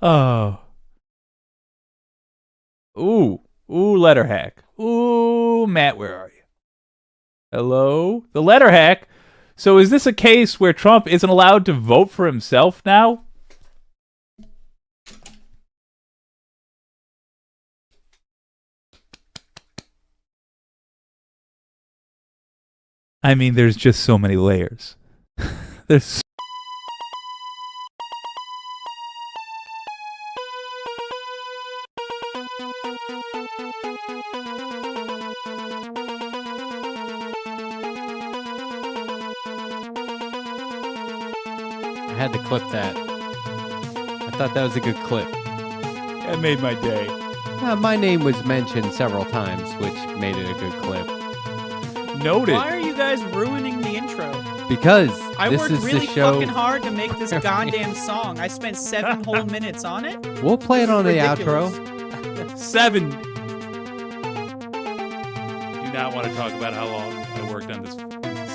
Oh. Ooh. Ooh, Letterhack. Ooh, Matt, where are you? Hello? The Letterhack? So is this a case where Trump isn't allowed to vote for himself now? I mean, there's just so many layers. There's I had to clip that. I thought that was a good clip. that made my day. My name was mentioned several times, which made it a good clip. Noted. Why are you guys ruining the intro? Because I this worked is really the show. fucking hard to make this goddamn song. I spent 7 whole minutes on it. We'll play it on the Ridiculous. outro. 7. Do not want to talk about how long I worked on this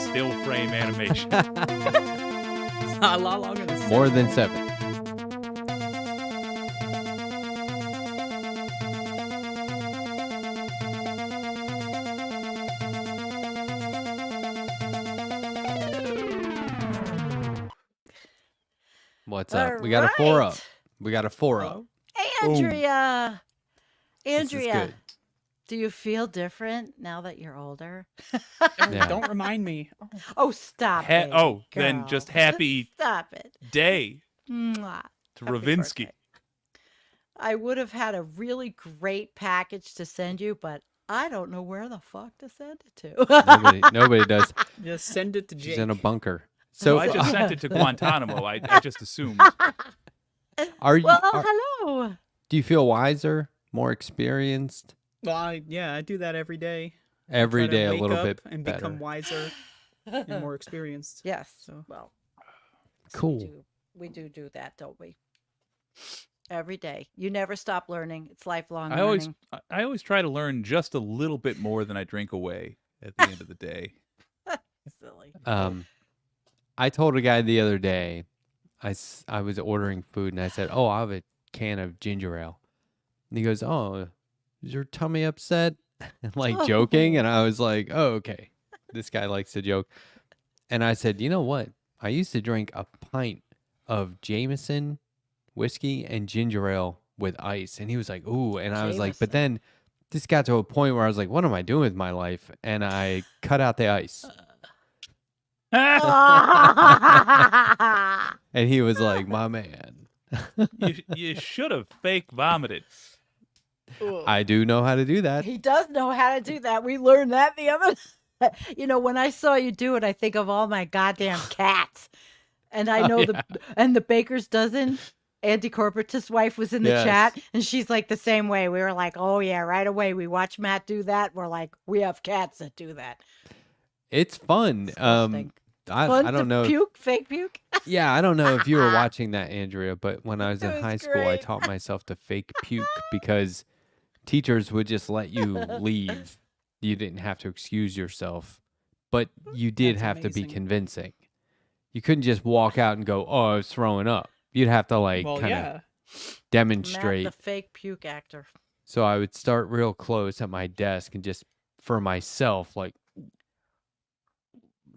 still frame animation. It's not a lot longer than 7. More than 7. What's up? We got a 4 up. We got a 4 up. Andrea. This is Andrea, good. do you feel different now that you're older? Yeah. Don't remind me. Oh, stop it. Then girl. just happy Stop it. day Mwah. to Happy Rovensky. birthday. I would have had a really great package to send you, but I don't know where the fuck to send it to. Nobody does. Just send it to Jake. She's in a bunker. So So I just sent it to Guantanamo. I just assumed. are you? Well, are- hello. do you feel wiser, more experienced? Well, I do that every day. Every Try to day a wake little up bit and better. become wiser and more experienced. Yes. So Well, Cool. We do that, don't we? Every day. You never stop learning. It's lifelong I learning. always try to learn just a little bit more than I drink away at the end of the day. Silly. I told a guy the other day, I was ordering food and I said, "Oh, I have a can of ginger ale," and he goes, "Oh, is your tummy upset?" And like joking, and I was like, "Oh, okay." This guy likes to joke, and I said, "You know what? I used to drink a pint of Jameson whiskey and ginger ale with ice," and he was like, "Ooh," and I was like, "But then." This got to a point where I was like, "What am I doing with my life?" And I cut out the ice. And he was like, "My man." You should have fake vomited. I do know how to do that. He does know how to do that. We learned that the other. You know, when I saw you do it, I think of all my goddamn cats, and I know the baker's dozen. Anti-corporatist wife was in the chat, and she's like the same way. We were like, "Oh yeah," right away. We watch Matt do that. We're like, "We have cats that do that." It's fun. Disgusting. I don't to know. Puke, fake puke. Yeah, I don't know if you were watching that, Andrea, but when I was in was high school, I great. taught myself to fake puke because teachers would just let you leave. You didn't have to excuse yourself, but you did That's have to be amazing. convincing. You couldn't just walk out and go, "Oh, I was throwing up." You'd have to like well, kind of yeah. demonstrate. Matt, the fake puke actor. So I would start real close at my desk and just for myself, like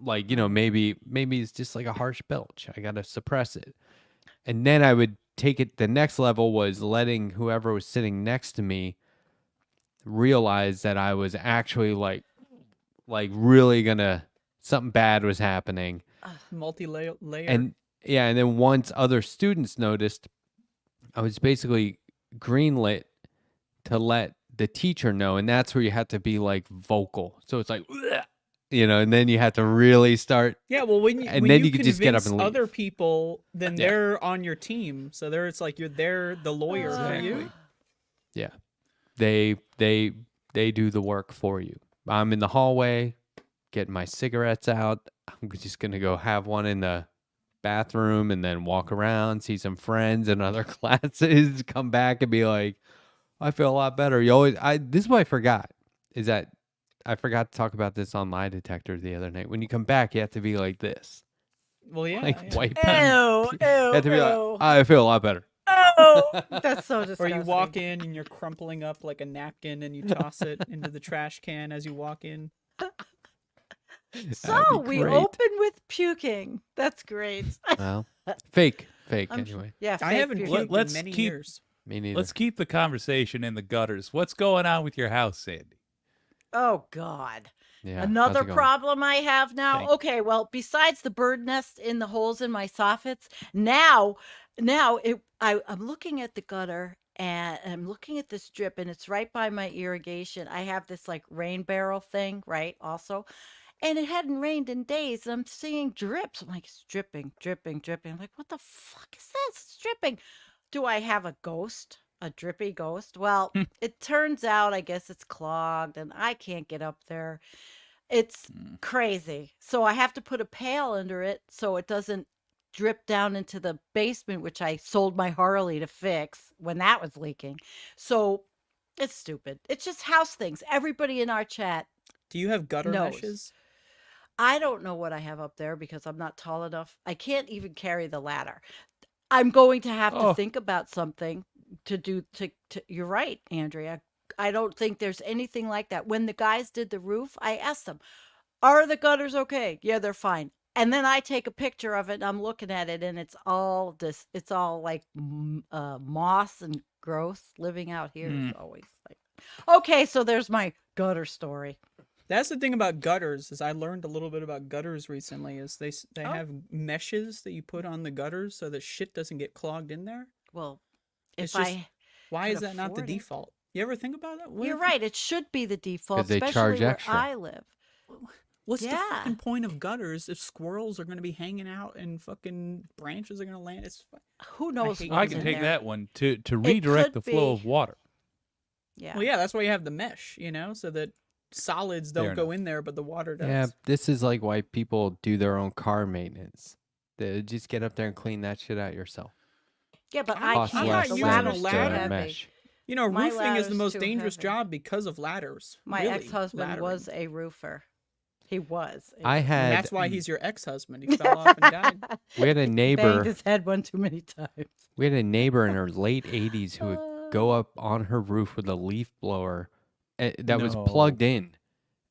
maybe it's just like a harsh belch. I gotta suppress it, and then I would take it. The next level was letting whoever was sitting next to me realize that I was actually like really gonna something bad was happening, Multi-layer. and yeah, and then once other students noticed, I was basically greenlit to let the teacher know, and that's where you have to be like vocal. So it's like, and then you have to really start. Yeah, well, when And when then you you could just get up and leave. other people, then Yeah. they're on your team. So it's like they're the lawyer for you. Exactly. Yeah, they do the work for you. I'm in the hallway, getting my cigarettes out. I'm just gonna go have one in the bathroom and then walk around, see some friends in other classes, come back and be like, I feel a lot better. This is what I forgot, is that I forgot to talk about this on lie detector the other night. When you come back, you have to be like this. Well, yeah. Like yeah. wipe Ew, You have to be ew. like, I feel a lot better. no. That's so Or disgusting. you walk in and you're crumpling up like a napkin and you toss it into the trash can as you walk in. So That'd be we great. open with puking. That's great. Well, fake I'm- anyway. Yeah, I fake haven't puking. puked in let's many keep- years. Me neither. Let's keep the conversation in the gutters. What's going on with your house, Sandy? Oh God. yeah, how's Another it going? problem I have now. Thank you. Okay, well, besides the bird nest in the holes in my soffits, now I'm looking at the gutter and I'm looking at this drip and it's right by my irrigation. I have this like rain barrel thing, right? Also. And it hadn't rained in days. And I'm seeing drips. I'm like, it's dripping, dripping, dripping. I'm like, what the fuck is this? It's dripping. Do I have a ghost? A drippy ghost? Well, it turns out I guess it's clogged and I can't get up there. It's crazy. So I have to put a pail under it so it doesn't drip down into the basement, which I sold my Harley to fix when that was leaking. So it's stupid. It's just house things. Everybody in our chat, Do you have gutter knows. meshes? I don't know what I have up there because I'm not tall enough. I can't even carry the ladder. I'm going to have to Oh. think about something to do to you're right, Andrea. I don't think there's anything like that. When the guys did the roof, I asked them, "Are the gutters okay?" "Yeah, they're fine." And then I take a picture of it and I'm looking at it and it's all like moss and growth living out here is always like. Okay, so there's my gutter story. That's the thing about gutters is I learned a little bit about gutters recently. Is they Oh. have meshes that you put on the gutters so that shit doesn't get clogged in there. Well, It's if just- I Why could is that not the afford it. default? You ever think about that? What You're if- right. It should be the default, they especially charge where extra. I live. What's the Yeah. fucking point of gutters if squirrels are going to be hanging out and fucking branches are going to land? It's Who knows hate what's I what's can in take there. that one to redirect could the flow be. of water. Yeah. well, yeah, that's why you have the mesh, so that solids don't Fair go enough. in there, but the water does. Yeah, this is like why people do their own car maintenance. They just get up there and clean that shit out yourself. Yeah, but I'm I not- Costs I'm can't. not less The using than a ladder's too ladder. heavy. mesh. You know, My roofing is the ladder's most too dangerous heavy. job because of ladders. My really, ex-husband laddering. was a roofer. He was. I And had that's why he's your ex-husband. He fell off and died. we had a banged neighbor. his head one too many times. We had a neighbor in her late 80s who would go up on her roof with a leaf blower that was No. plugged in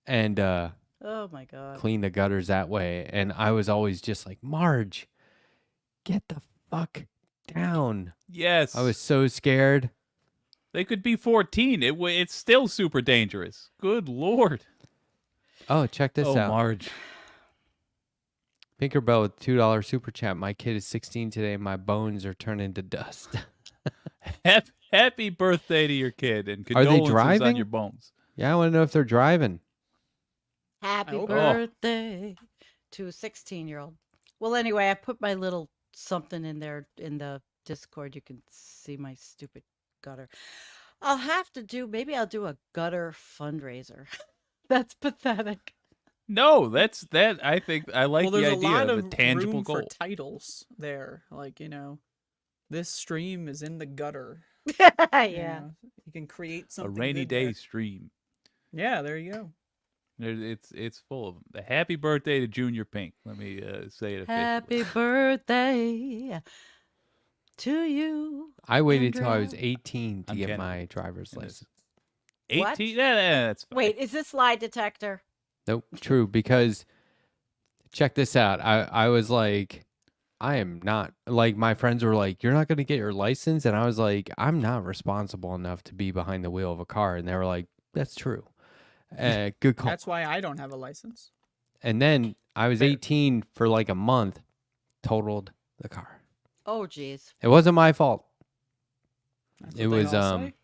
and Oh my god. clean the gutters that way. And I was always just like, Marge, get the fuck down. Yes. I was so scared. They could be 14. It's still super dangerous. Good lord. Oh, check this oh, out. Marge. Pinkerbell with $2 super chat. My kid is 16 today. My bones are turning to dust. Happy birthday to your kid and Are they condolences on driving? your bones. Yeah, I want to know if they're driving. Happy hope- birthday to a 16-year-old. Well, anyway, I put my little something in there in the Discord. You can see my stupid gutter. Maybe I'll do a gutter fundraiser. That's pathetic. No, that's that. I think I like well, the there's idea a lot of of a tangible room goal. for titles there. Like, this stream is in the gutter. Yeah. You can create A something. rainy good day there. stream. Yeah, there you go. It's full of them. The happy birthday to Junior Pink. Let me say it officially. Happy birthday to you. I waited till I was Andrea. 18 to I'm get Kennedy. my driver's And it's license. What? 18. Yeah, that's fine. Wait, is this lie detector? Nope, true, because check this out. I was like, I am not, like, my friends were like, you're not going to get your license? And I was like, I'm not responsible enough to be behind the wheel of a car. And they were like, that's true. Good call. That's why I don't have a license. And then I was Fair. 18 for like a month, totaled the car. Oh, geez. It wasn't my fault. That's It what they was all say.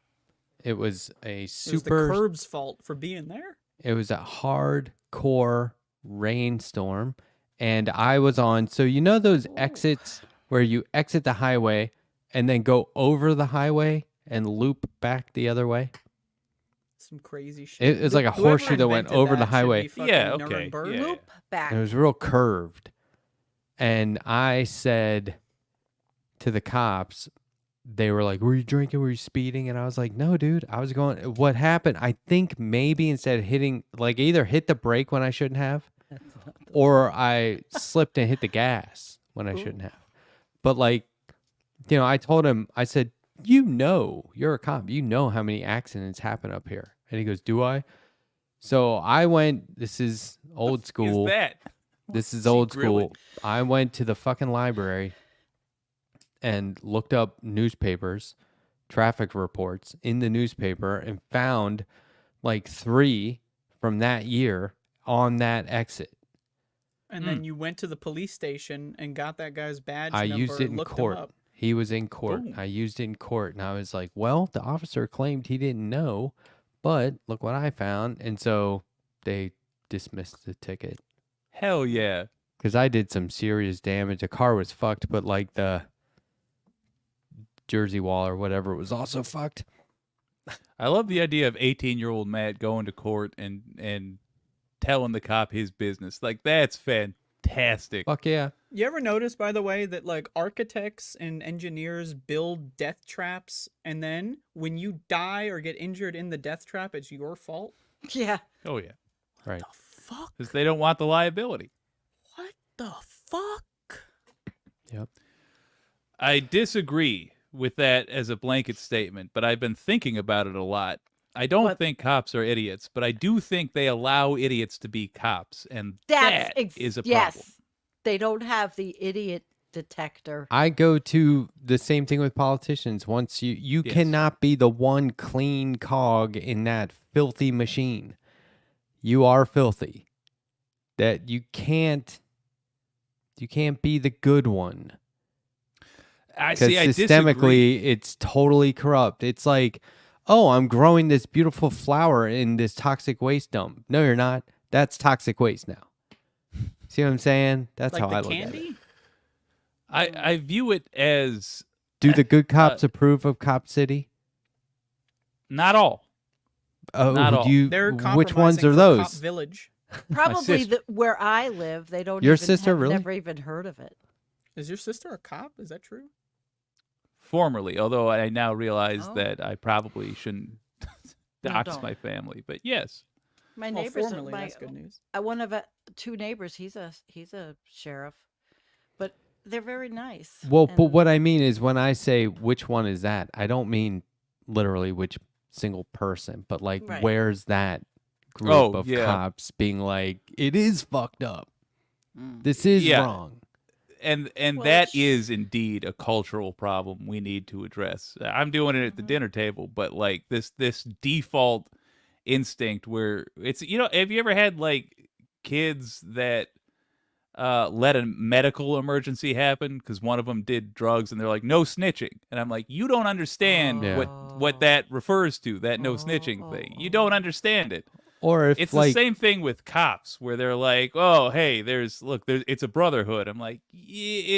it was a It was the super curb's fault for being there. It was a hardcore rainstorm, and I was on. So you know those exits where you exit the highway and then go over the highway and loop back the other way? Some crazy shit. It was like a Whoever horseshoe that went invented over the that should highway. be fucking Yeah, okay, Nuremberg. yeah. Loop back. It was real curved, and I said to the cops, they were like, "Were you drinking? Were you speeding?" And I was like, "No, dude. I was going. What happened? I think maybe instead of hitting, like, either hit the brake when I shouldn't have, or I slipped and hit the gas when I shouldn't have. But like, I told him, I said, you're a cop. You know how many accidents happen up here. And he goes, do I? So I went, this is old school. Is that? This is he old grilling? school. I went to the fucking library and looked up newspapers, traffic reports in the newspaper, and found like 3 from that year on that exit. And then you went to the police station and got that guy's badge I number, used it in looked him court. up. He was in court. Boom. I used it in court, and I was like, well, the officer claimed he didn't know, but look what I found. And so they dismissed the ticket. Hell yeah. Because I did some serious damage. The car was fucked, but like the Jersey wall or whatever was also fucked. I love the idea of 18-year-old Matt going to court and telling the cop his business. Like, that's fantastic. Fuck yeah. You ever notice, by the way, that like architects and engineers build death traps, and then when you die or get injured in the death trap, it's your fault? Yeah. Oh, yeah. Right. The fuck? Because they don't want the liability. What the fuck? Yep. I disagree with that as a blanket statement, but I've been thinking about it a lot. I don't What? think cops are idiots, but I do think they allow idiots to be cops, and that is a problem. Yes. They don't have the idiot detector. I go to the same thing with politicians. Once you Yes. cannot be the one clean cog in that filthy machine. You are filthy. That you can't be the good one. I Because see. I disagree. systemically, it's totally corrupt. It's like, oh, I'm growing this beautiful flower in this toxic waste dump. No, you're not. That's toxic waste now. See what I'm saying? That's Like how the I look at candy? it. I view it as Do the good cops approve of Cop City? not all. Oh, Not all. They're which ones compromising are for those? Cop Village. Probably sister. where I live, they don't Your even sister, have really? never even heard of it. Is your sister a cop? Is that true? Formerly, although I now realize Oh. that I probably shouldn't No, dox don't. my family. But yes, My Well, neighbors, formerly, my that's good news. one of 2 neighbors. He's a sheriff, but they're very nice. Well, but and- what I mean is when I say which one is that, I don't mean literally which single person, but like Right. where's that group Oh, of yeah. cops being like, it is fucked up. Mm. This is Yeah. wrong. and Well, that it's- is indeed a cultural problem we need to address. I'm doing it at the Mhm. dinner table, but like this default instinct where it's, have you ever had like kids that let a medical emergency happen because one of them did drugs and they're like, no snitching, and I'm like, you don't understand Yeah. what that refers to, that no snitching thing. You don't understand it. Or if It's like the same thing with cops where they're like, oh, hey, it's a brotherhood. I'm like,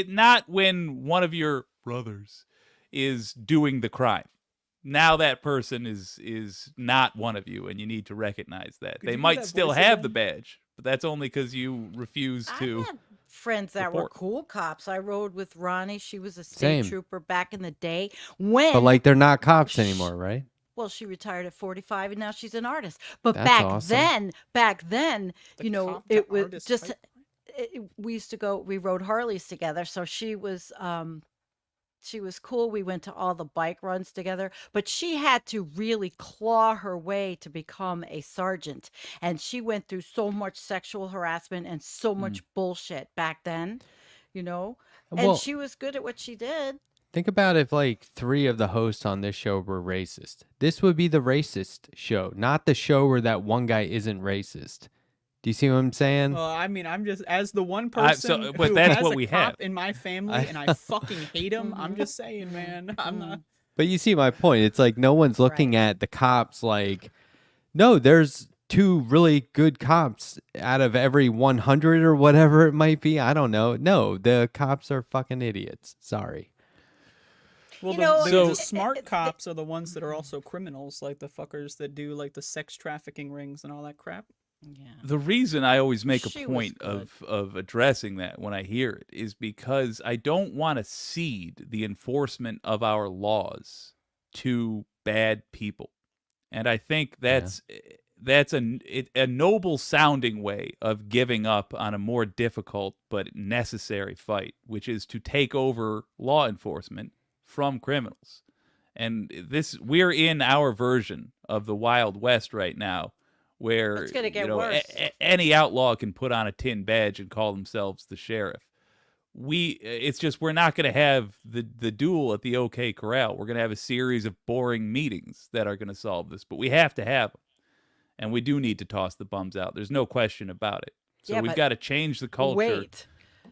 not when one of your brothers is doing the crime. Now that person is not one of you, and you need to recognize that. Could They you do might that still voice have the again? badge, but that's only because you refuse to. I've had friends that were report. cool cops. I rode with Ronnie. She was a state Same. trooper back in the day. When, but like they're not cops Shh. anymore, right? well, she retired at 45 and now she's an artist. But That's awesome. back then, The cop to it was artist just pipeline? we used to go. We rode Harleys together, so she was cool. We went to all the bike runs together, but she had to really claw her way to become a sergeant. And she went through so much sexual harassment and so much bullshit back then, And Well- she was good at what she did. Think about if like 3 of the hosts on this show were racist. This would be the racist show, not the show where that one guy isn't racist. Do you see what I'm saying? Well, I mean, I'm just as the one I- person so- but who that's has what a we cop have. in my family, and I fucking hate him. I'm just saying, man. I'm not. But you see my point. It's like no one's looking at the cops like, no, there's 2 really good cops out of every 100 or whatever it might be. I don't know. No, the cops are fucking idiots. Sorry. Well, You know, So- the smart cops are the ones that are also criminals, like the fuckers that do like the sex trafficking rings and all that crap. Yeah. The reason I always make She a was point good. of addressing that when I hear it is because I don't want to cede the enforcement of our laws to bad people. And I think that's a noble sounding way of giving up on a more difficult but necessary fight, which is to take over law enforcement from criminals. And we're in our version of the Wild West right now, where It's gonna get worse. Any outlaw can put on a tin badge and call themselves the sheriff. It's just we're not going to have the duel at the OK Corral. We're going to have a series of boring meetings that are going to solve this, but we have to have them, and we do need to toss the bums out. There's no question about it. So Yeah, we've but got to change the culture Wait.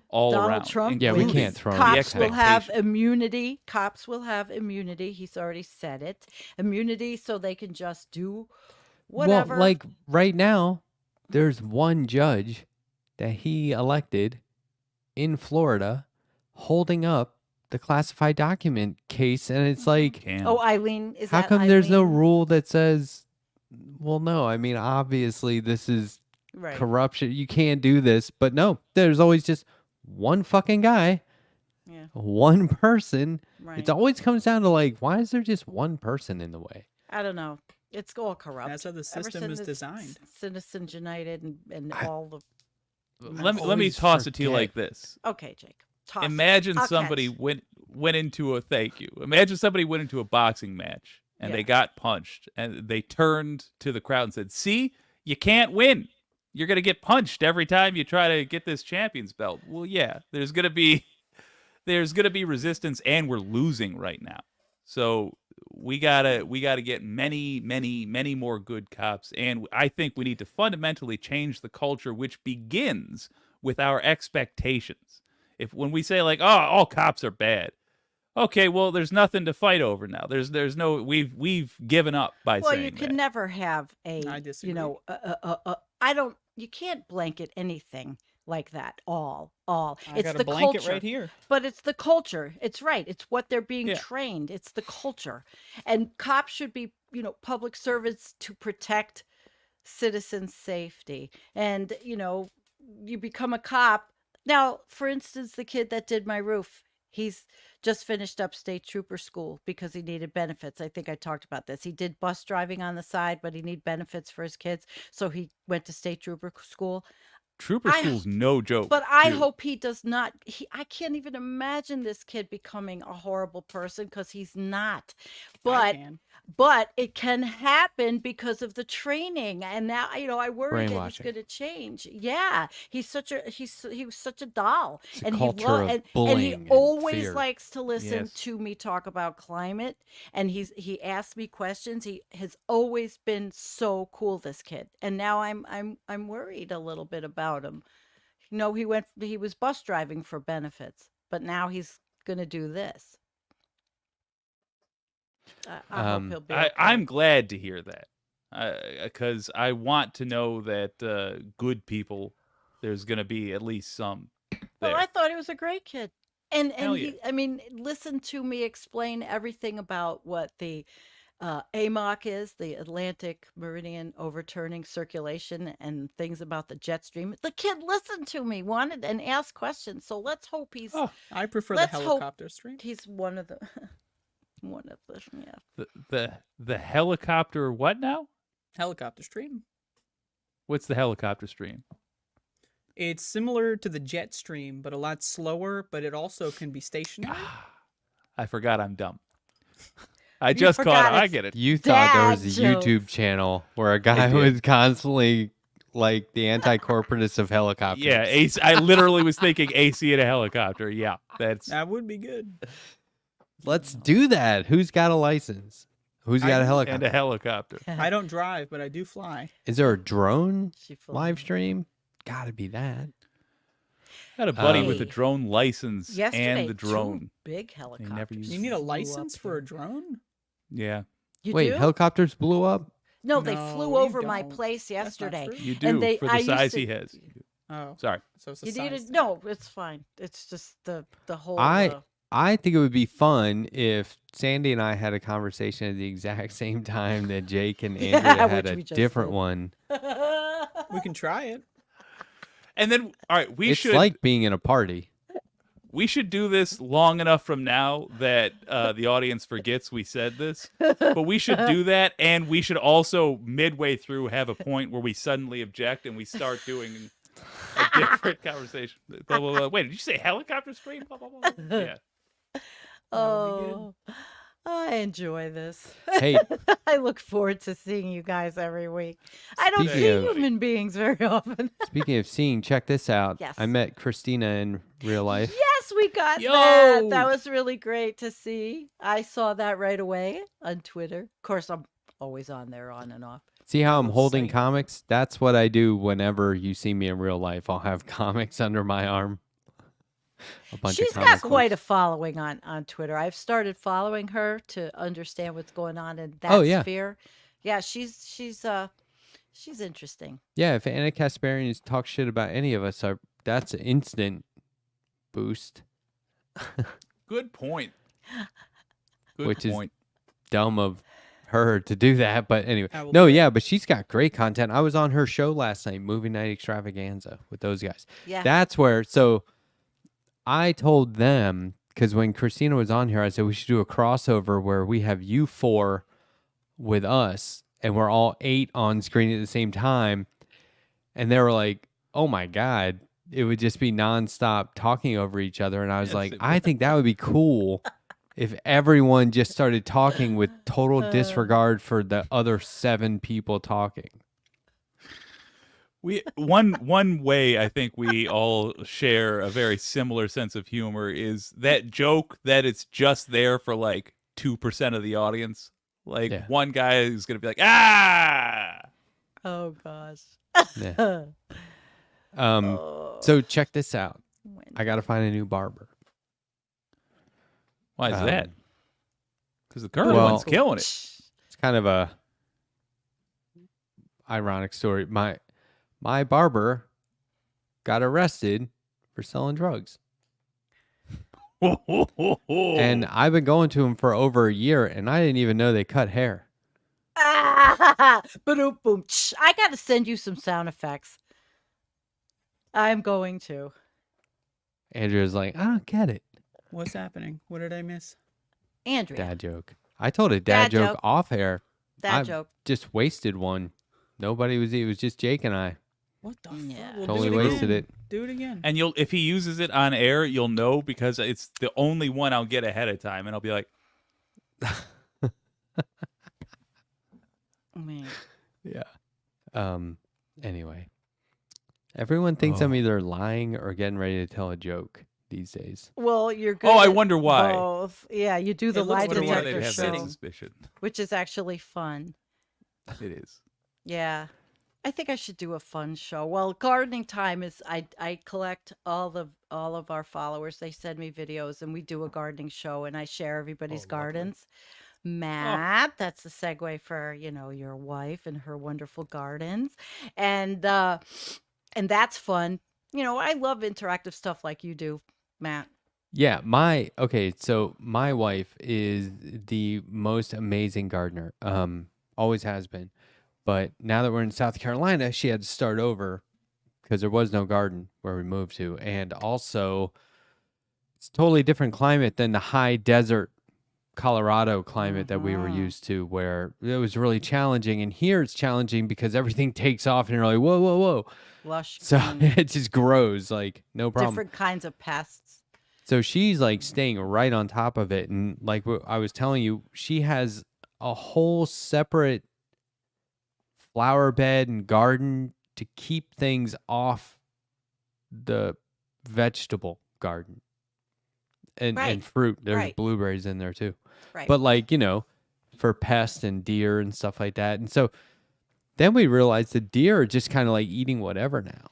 all Donald around. Trump. Yeah, we including can't throw Cops the will have expectation. immunity. Cops will have immunity. He's already said it. Immunity, so they can just do whatever. Well, like right now, there's one judge that he elected in Florida holding up the classified document case, and it's like, Can. Oh, Eileen, is how that come there's no Eileen? rule that says, well, no, I mean, obviously this is Right. corruption. You can't do this, but no, there's always just one fucking guy, Yeah. one person. Right. It always comes down to like, why is there just one person in the way? I don't know. It's all corrupt. That's how the Ever system since is it's designed. Citizens United and all the. Let me always toss it to you forget. like this. Okay, Jake. Toss it. Imagine I'll somebody catch. went into a thank you. Imagine somebody went into a boxing match and Yeah. they got punched and they turned to the crowd and said, "See, you can't win. You're gonna get punched every time you try to get this champion's belt." Well, yeah, there's gonna be resistance, and we're losing right now. So we gotta get many more good cops, and I think we need to fundamentally change the culture, which begins with our expectations. When we say like, "Oh, all cops are bad," okay, well, there's nothing to fight over now. There's no we've given up by Well, saying you can that. never have a. I disagree. You know, I don't. You can't blanket anything like that. All. I It's got a the blanket culture. right here. But it's the culture. It's right. It's what they're being Yeah. trained. It's the culture. And cops should be, public servants to protect citizen safety. And, you become a cop. Now, for instance, the kid that did my roof, he's just finished up state trooper school because he needed benefits. I think I talked about this. He did bus driving on the side, but he needed benefits for his kids. So he went to state trooper school. Trooper I- school's no joke. But I dude. hope he does not. I can't even imagine this kid becoming a horrible person because he's not. I But can. it can happen because of the training. And now, I worry that he's Brainwashing. going to change. Yeah, he was such a doll, It's a and culture of and bullying he and always fear. likes to listen Yes. to me talk about climate. And he asks me questions. He has always been so cool, this kid. And now I'm worried a little bit about him. He was bus driving for benefits, but now he's going to do this. I hope he'll be okay. I'm glad to hear that, because I want to know that good people, there's going to be at least some Well, there. I thought he was a great kid. And Hell listen to me explain everything about what the AMOC is, the Atlantic Meridian Overturning Circulation, and things about the jet stream. The kid listened to me, wanted and asked questions. So let's hope he's Oh, I prefer Let's the hope- helicopter stream. he's one of the yeah. the helicopter what now? Helicopter stream. What's the helicopter stream? It's similar to the jet stream, but a lot slower. But it also can be stationary. I forgot I'm dumb. I You just caught forgot it. I it's get it. You thought there Dad was a jokes. YouTube channel where a guy did. was constantly like the anti-corporatist of helicopters. Yeah, AC, I literally was thinking AC in a helicopter. Yeah, that's That would be good. Let's do that. Who's got a license? Who's got a and a helicopter? helicopter. I don't drive, but I do fly. Is there a drone She flew. live stream? Gotta be that. Got a buddy with a Hey. drone license Yesterday, and the drone. 2 big helicopters. used You need a flew up license for here. a drone? Yeah, You Wait, do? helicopters blew up? No, they No, flew you over my don't. place That's not yesterday. true. you do And for the I used size to- he has. Oh, Sorry. so it's a You size needed thing. no, it's fine. It's just the whole. I think it would be fun if Sandy and I had a conversation at the exact same time that Jake and Yeah, Andrea had which a we just different did. one. We can try it. And then, all right, we It's should like being in a party. do this long enough from now that the audience forgets we said this. But we should do that, and we should also midway through have a point where we suddenly object and we start doing a different conversation. Blah, blah, blah. Wait, did you say helicopter stream? Blah, blah, blah. Yeah. That would be good. I enjoy this. Hey. I look forward to seeing you guys every week. I don't Speaking see of- human beings very often. Speaking of seeing, check this out. Yes. I met Christina in real life. Yes, we got Yo! that. That was really great to see. I saw that right away on Twitter. Of course, I'm always on there, on and off. See how I'm Cool holding sight. comics? That's what I do whenever you see me in real life. I'll have comics under my arm. A bunch She's of got comic quite a books. following on Twitter. I've started following her to understand what's going on in that Oh, yeah. sphere. Yeah, she's interesting. Yeah, if Anna Kasparian talks shit about any of us, that's an instant boost. Good point. Good Which is- point. Dumb of her to do that, but anyway. I will No, do it. yeah, but she's got great content. I was on her show last night, Movie Night Extravaganza, with those guys. Yeah. That's where, so I told them, because when Christina was on here, I said we should do a crossover where we have you four with us and we're all 8 on screen at the same time. And they were like, oh my God, it would just be nonstop talking over each other. And I was Yes, like, it I would. think that would be cool if everyone just started talking with total disregard for the other 7 people talking. One way I think we all share a very similar sense of humor is that joke that it's just there for like 2% of the audience. Like Yeah. one guy is gonna be like, ah. Oh gosh. Yeah. Oh, So check this out. when- I got to find a new barber. Why is Um, that? Because the current well- one's killing it. It's kind of a ironic story. My barber got arrested for selling drugs. And I've been going to him for over a year, and I didn't even know they cut hair. Ba-doom, boom. I got to send you some sound effects. I'm going to. Andrea's like, I don't get it. What's happening? What did I miss? Andrea, Dad joke. I told a dad Dad joke joke. off air. that I joke. just wasted one. Nobody was, it was just Jake and I. What the Yeah. fuck? We'll Totally do wasted again. it. Do it again. And if he uses it on air, you'll know because it's the only one I'll get ahead of time, and I'll be like, Man. Yeah. Anyway. Everyone thinks I'm Oh. either lying or getting ready to tell a joke these days. Well, you're good. "Oh, I at wonder why." Both. Yeah, you do the It looks lie I wonder why detector they'd detector have show. that show, suspicion. which is actually fun. It is. Yeah. I think I should do a fun show. Well, gardening time is I collect all of our followers. They send me videos and we do a gardening show and I share everybody's lovely. gardens. Matt, that's the segue for, your wife and her wonderful gardens. And that's fun. I love interactive stuff like you do, Matt. Yeah, so my wife is the most amazing gardener. Always has been. But now that we're in South Carolina, she had to start over because there was no garden where we moved to. And also, it's a totally different climate than the high desert Colorado climate that we were Mhm. used to, where it was really challenging. And here it's challenging because everything takes off and you're like, whoa, whoa, whoa. Lush, So green, it just grows like no problem. different kinds of pests. So she's like staying right on top of it. And like I was telling you, she has a whole separate flower bed and garden to keep things off the vegetable garden and Right, fruit. There's right. blueberries in there too. Right. But like, for pests and deer and stuff like that. And so then we realized the deer are just kind of like eating whatever now.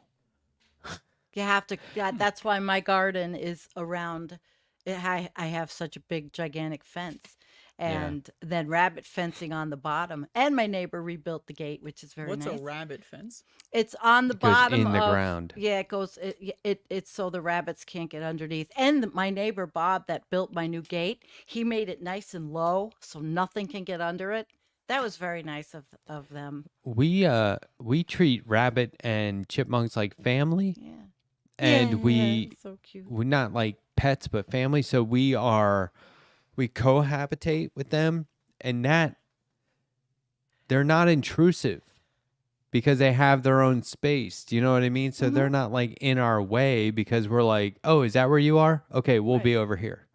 You have to. That's why my garden is around. I have such a big, gigantic fence, Yeah. and then rabbit fencing on the bottom. And my neighbor rebuilt the gate, which is very What's nice. a rabbit fence? It's on the It goes bottom in the of- ground. Yeah, it goes. It's so the rabbits can't get underneath. And my neighbor Bob, that built my new gate, he made it nice and low so nothing can get under it. That was very nice of them. We treat rabbit and chipmunks like family. Yeah. And Yeah, we're so cute. not like pets but family, so we cohabitate with them, and that they're not intrusive because they have their own space. Do you know what I mean? So they're not like in our way because we're like, oh, is that where you are? Okay, we'll be over here.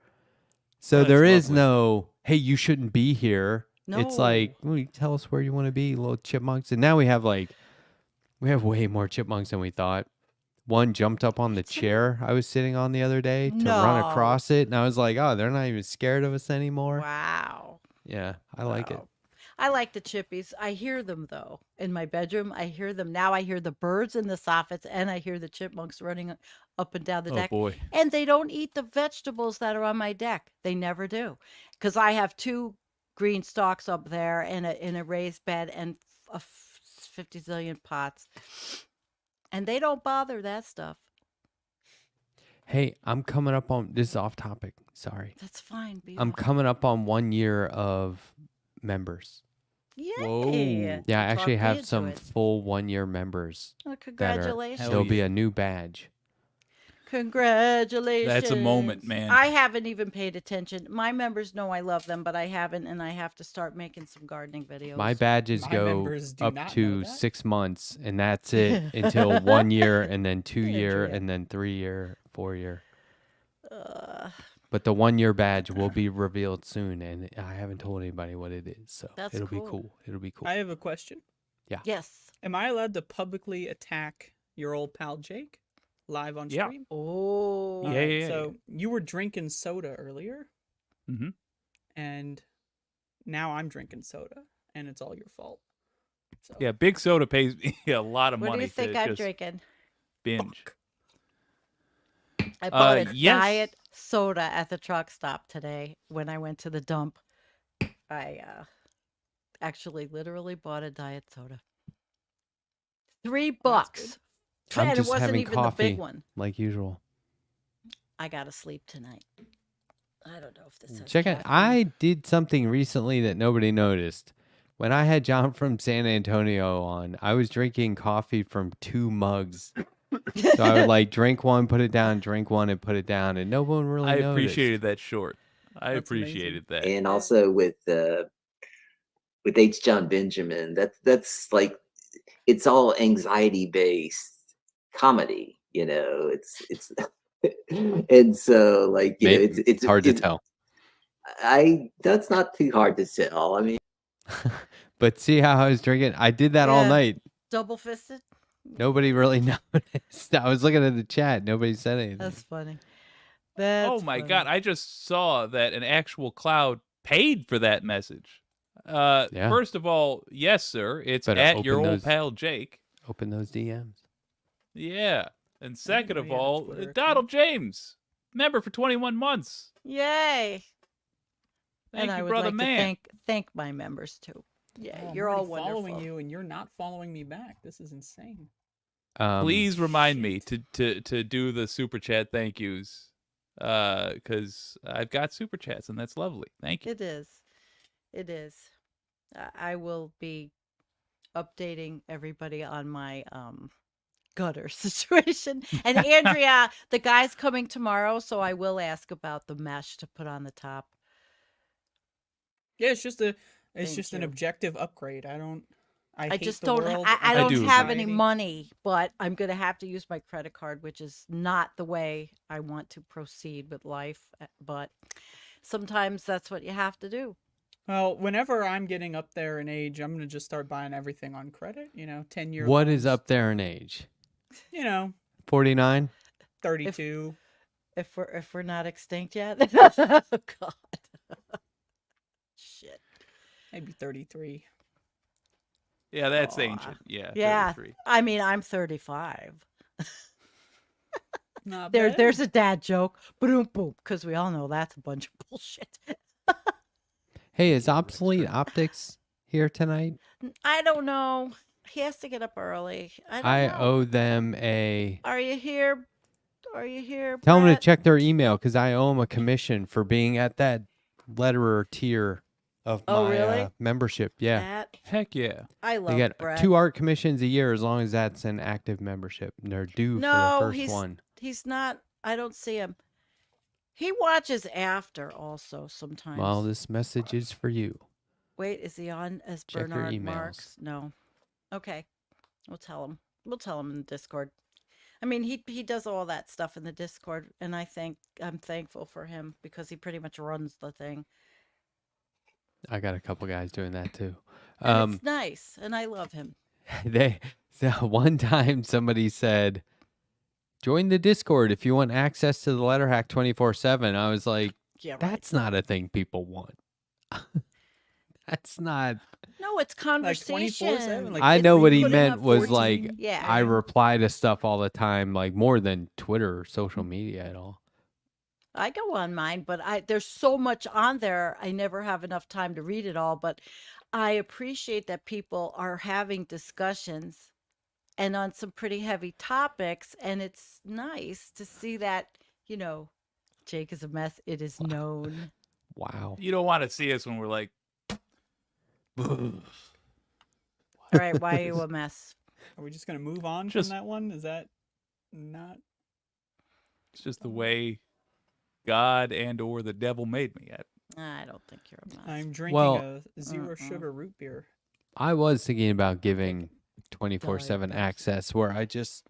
So That's there is lovely. no hey, you shouldn't be here. It's like, well, you tell us where you want to be, little chipmunks. And now we have way more chipmunks than we thought. One jumped up on the chair I was sitting on the other day to run No. across it. And I was like, oh, they're not even scared of us anymore. Wow. Yeah, I like it. Wow. I like the chippies. I hear them though in my bedroom. I hear them now. I hear the birds in the soffits, and I hear the chipmunks running up and down the Oh deck. boy. And they don't eat the vegetables that are on my deck. They never do, because I have 2 green stalks up there in a raised bed and 50 zillion pots, and they don't bother that stuff. Hey, I'm coming up on this is off topic. Sorry. That's fine. I'm coming up on 1 year of members. Yay! Whoa. Yeah, I Talk actually me have into some it. full 1 year members. Well, That congratulations. Hell there'll be yeah. a new badge. Congratulations. That's a moment, man. I haven't even paid attention. My members know I love them, but I haven't, and I have to start making some gardening videos. My badges My go members do up not know to that. 6 months, and that's it until 1 year, and then 2 Hey, year, Andrea. and then 3 year, 4 year. Uh, But the 1 year badge will be revealed soon, and I haven't told anybody what it is, so That's it'll be cool. cool. It'll be cool. I have a question. yes. Am I allowed to publicly attack your old pal Jake live on Yeah. stream? Oh. Yeah, yeah, yeah. So you were drinking soda earlier, Mm-hmm. and now I'm drinking soda, and it's all your fault. So, Yeah, Big Soda pays me a lot of What do money you think to I'm just drinking? binge. fuck. I bought a yes. diet soda at the truck stop today when I went to the dump. I actually literally bought a diet soda. $3. I'm And it just wasn't having even the coffee. big one. Like usual. I gotta sleep tonight. I don't know if this has Check it. caffeine. I did something recently that nobody noticed. When I had John from San Antonio on, I was drinking coffee from 2 mugs. So I would like drink one, put it down, drink one, and put it down, and no one really I noticed. appreciated that short. I That's amazing. appreciated that. And also with H. John Benjamin, that's like it's all anxiety based comedy, you know. It's and so like you know it's hard to tell. That's not too hard to tell. I mean, But see how I was drinking? I did that all Yeah. night. Double fisted? Nobody really noticed. I was looking at the chat. Nobody said anything. That's funny. Oh That's my funny. god, I just saw that an actual cloud paid for that message. Yeah. First of all, yes, sir. It's Better at open your old those- pal Jake. Open those DMs. Yeah. And second know of he had a all, Twitter account. Donald James, member for 21 months. Yay. Thank and you, I would brother like man. to thank my members too. Yeah, Oh, I'm you're all already wonderful. following you, and you're not following me back. This is insane. Please remind me to do the super chat thank yous, because I've got super chats and that's lovely. Thank you. It is. It is. I will be updating everybody on my gutter situation. And Andrea, the guy's coming tomorrow, so I will ask about the mesh to put on the top. Yeah, it's just an you. objective upgrade. I hate just the don't. world. I I don't do have agree. any money, but I'm gonna have to use my credit card, which is not the way I want to proceed with life. But sometimes that's what you have to do. Well, whenever I'm getting up there in age, I'm gonna just start buying everything on credit. 10-year. What is loans. up there in age? 49? 32. If we're not extinct yet. Oh God. Shit. Maybe 33. Yeah, that's Aw. ancient. Yeah. Yeah. 33. I mean, I'm 35. Not bad. There's a dad joke. Boom, boom, because we all know that's a bunch of bullshit. Hey, is Obsolete Optics here tonight? I don't know. He has to get up early. I I don't know. owe them a... Are you here? Are you here? Tell them to Brett? check their email because I owe them a commission for being at that letterer tier of Oh, my really? membership. Yeah. Matt? Heck yeah. I They love get Brett. 2 art commissions a year as long as that's an active membership. And they're due No, for the first he's one. he's not. I don't see him. He watches after also sometimes. Well, this message is for you. Wait, is he on as Check your Bernard emails. Marks? No. Okay. We'll tell him. We'll tell him in the Discord. I mean, he does all that stuff in the Discord, and I'm thankful for him because he pretty much runs the thing. I got a couple guys doing that too. And it's nice, and I love him. So one time somebody said, "Join the Discord if you want access to the Letterhack 24/7." I was like, Yeah, right. "That's not a thing people want." That's not. No, it's conversation. 24/7, like, I know what he putting meant up was 14 like Yeah. I a.m. reply to stuff all the time, like more than Twitter or social media at all. I go on mine, but there's so much on there. I never have enough time to read it all, but I appreciate that people are having discussions and on some pretty heavy topics, and it's nice to see that, Jake is a mess. It is known. Wow. You don't want to see us when we're like, All right, why are you a mess? Are we just gonna move on Just- from that one? Is that not? it's just the way God and or the devil made me. I don't think you're a mess. I'm drinking Well- a zero sugar root beer. I was thinking about giving 24/7 Diet Pepsi. access where I just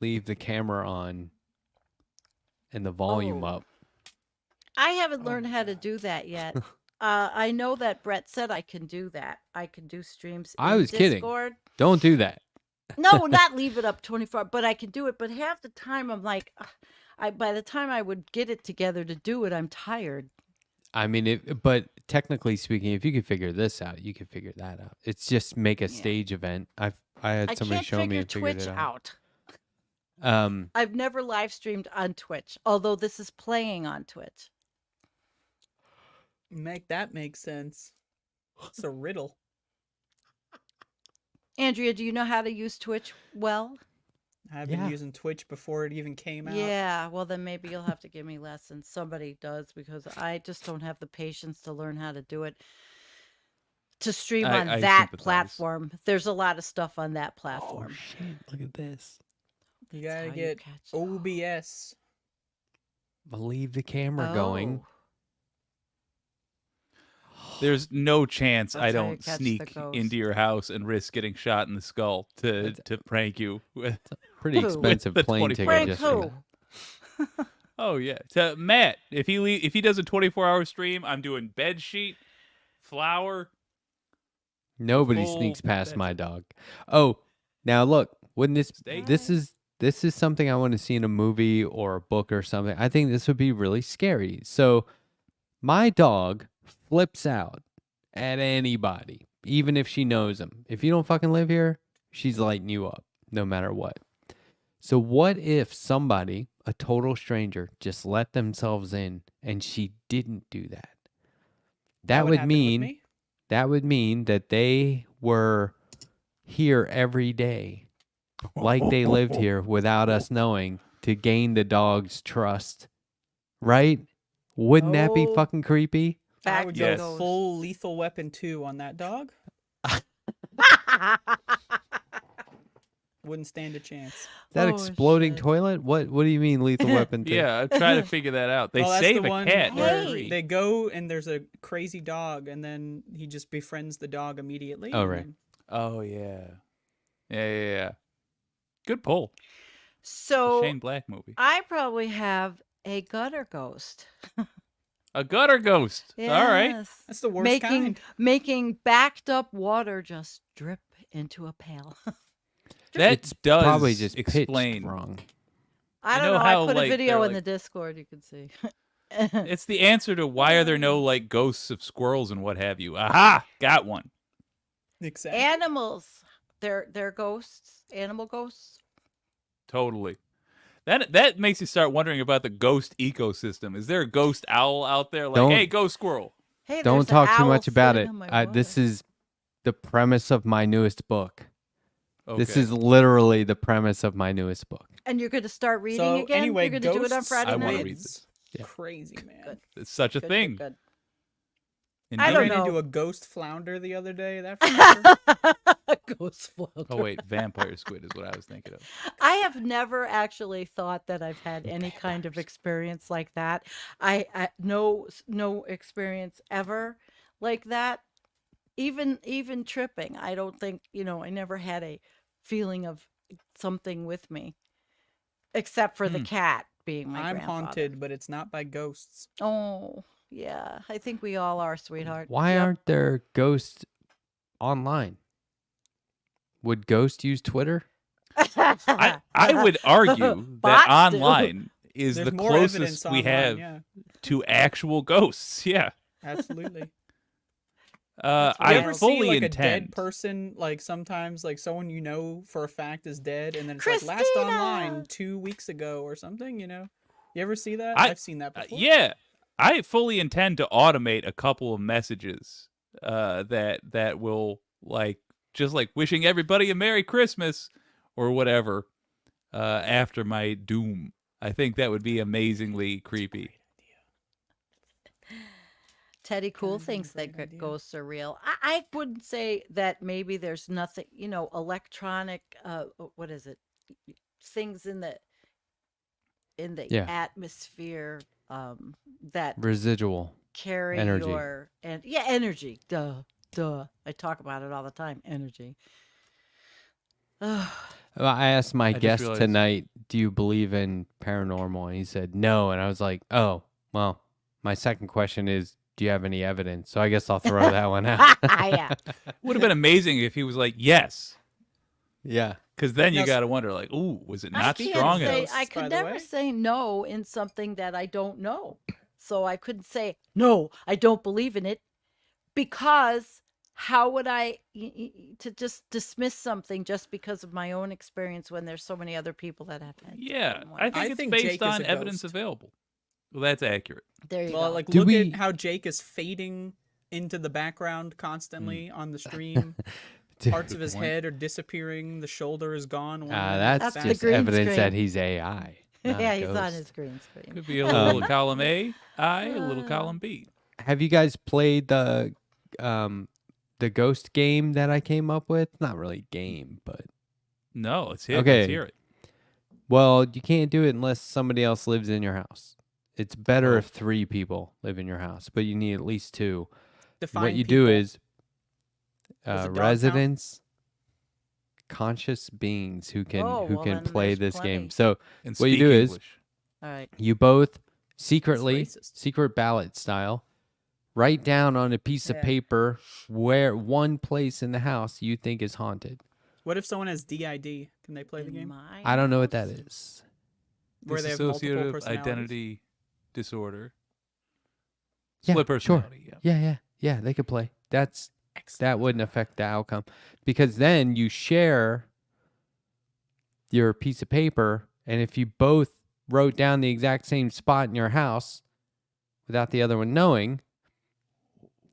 leave the camera on and the volume Oh. up. I haven't Oh learned my how to God. do that yet. I know that Brett said I can do that. I can do streams I in was kidding. Discord. Don't do that. No, not leave it up 24, but I can do it. But half the time I'm like, by the time I would get it together to do it, I'm tired. I mean, but technically speaking, if you could figure this out, you could figure that out. It's just make a Yeah. stage event. I had I somebody can't show me figure and figured Twitch it out. out. I've never live streamed on Twitch, although this is playing on Twitch. Make that make sense. It's a riddle. Andrea, do you know how to use Twitch well? I've been Yeah. using Twitch before it even came out. Yeah, well then maybe you'll have to give me lessons. Somebody does, because I just don't have the patience to learn how to do it. To stream on I that sympathize. platform. There's a lot of stuff on that Oh platform. shit! Look at this. You That's gotta how get catch it all. OBS. I'll leave the camera going. Oh, There's no chance That's I how you don't catch the sneak ghost. into your house and risk getting shot in the skull to prank you. Pretty Who? expensive With the plane 24 ticket. Prank Just who? for that. Oh yeah, to Matt. If he does a 24-hour stream, I'm doing bed sheet, flour. Nobody full- sneaks past that's my it. dog. Oh, now look, wouldn't Steak. this is something I want to see in a movie or a book or something. I think this would be really scary. So my dog flips out at anybody, even if she knows him. If you don't fucking live here, she's lighting you up no matter what. So what if somebody, a total stranger, just let themselves in and she didn't do that? That would happen with mean me. that would mean that they were here every day, like they lived here without us knowing, to gain the dog's trust. Right? Wouldn't that be Oh. fucking creepy? I Back would to go Yes. those. full Lethal Weapon 2 on that dog. Wouldn't stand a chance. That Oh, exploding shit. toilet? What do you mean lethal weapon? Yeah, I'm trying to figure that out. They Well, that's save the a one cat. where Hey. they go and there's a crazy dog, and then he just befriends the dog immediately. Oh, and right. then- Oh yeah. Yeah. Good pull. The So Shane Black movie. I probably have a gutter ghost. A gutter ghost. All right. Yes. That's the worst making kind. making backed up water just drip into a pail. That It's does probably just explain. pitched wrong. I You don't know know. how, I put like, a video they're in the like- Discord. You can see. It's the answer to why are there no like ghosts of squirrels and what have you. Aha! Got one. Exactly. Animals. They're ghosts. Animal ghosts. Totally. That makes you start wondering about the ghost ecosystem. Is there a ghost owl out there? Like, Don't- hey, ghost squirrel. Hey, Don't there's an talk too owl much about sitting it. on my This water. is the premise of my newest book. Okay. This is literally the premise of my newest book. And you're going to start reading So again. anyway, You're going to do it on ghosts Friday I wanna night. read wins. Yeah. Crazy, man. Good. It's such a Good, thing. good, Indeed. I I don't ran know. into a ghost flounder the other day. That for sure. good. Ghost flounder. Oh wait, vampire squid is what I was thinking of. I have never actually thought that I've had any kind of experience like that. I no experience ever like that. Even tripping. I don't think, I never had a feeling of something with me except for the cat being my I'm grandfather. haunted, but it's not by ghosts. Oh, Yeah, I think we all are, sweetheart. Why Yep. aren't there ghosts online? Would ghosts use Twitter? I would argue that Bots do. online is There's the more evidence closest we online, have yeah. to actual ghosts. Yeah. Absolutely. I You ever see fully like a intend. dead person, like sometimes like someone you know for a fact is dead, and then it's like last Christina! online 2 weeks ago or something, you know? You ever see that? I- I've seen that before. Yeah, I fully intend to automate a couple of messages that will like just like wishing everybody a Merry Christmas or whatever after my doom. I think that would be amazingly creepy. Teddy Cool Sounds like a thinks that great idea. ghosts are real. I wouldn't say that maybe there's nothing, electronic, what is it? Things in the Yeah. atmosphere that Residual. carry Energy. your energy. Duh. I talk about it all the time. Energy. Ugh. Well, I asked my just guest realized- tonight, do you believe in paranormal? And he said no. And I was like, oh, well, my second question is, do you have any evidence? So I guess I'll throw that one out. Yeah. Would have been amazing if he was like, yes. Yeah. Because then you Now, got to wonder, like, ooh, was it I not can't strong say, enough? I by could the never way. say no in something that I don't know. So I couldn't say, no, I don't believe in it. Because how would I to just dismiss something just because of my own experience when there's so many other people that have had Yeah, something I like think I it's think based Jake is on a evidence ghost. available. Well, that's accurate. that. There you Well, go. like Do look we- at how Jake is fading into the background constantly on the stream. Parts of his point. head are disappearing. The shoulder is gone. one minute, That's That's back. the just green evidence that screen. he's AI. not a Yeah, he's on ghost. his green screen. Could be a little Um, column A, a little column B. Have you guys played the ghost game that I came up with? Not really game, but No, let's hear, Okay. let's hear it. well, you can't do it unless somebody else lives in your house. It's better Oh. if 3 people live in your house, but you need at least 2. Define What you do people. is Does a dog count? residents, conscious beings who can Oh, well, then play there's this game. plenty. So And What you speak do is- English. All right. you both secretly, racist. secret ballot style, write down on a piece of Yeah. paper where one place in the house you think is haunted. What if someone has DID? Can they play the In game? my I don't know what that house? is. Where they have multiple Dissociative personalities? identity disorder. Yeah, Split sure. personality. Yeah. Yeah, they could play. That Excellent. wouldn't affect the outcome because then you share your piece of paper, and if you both wrote down the exact same spot in your house without the other one knowing,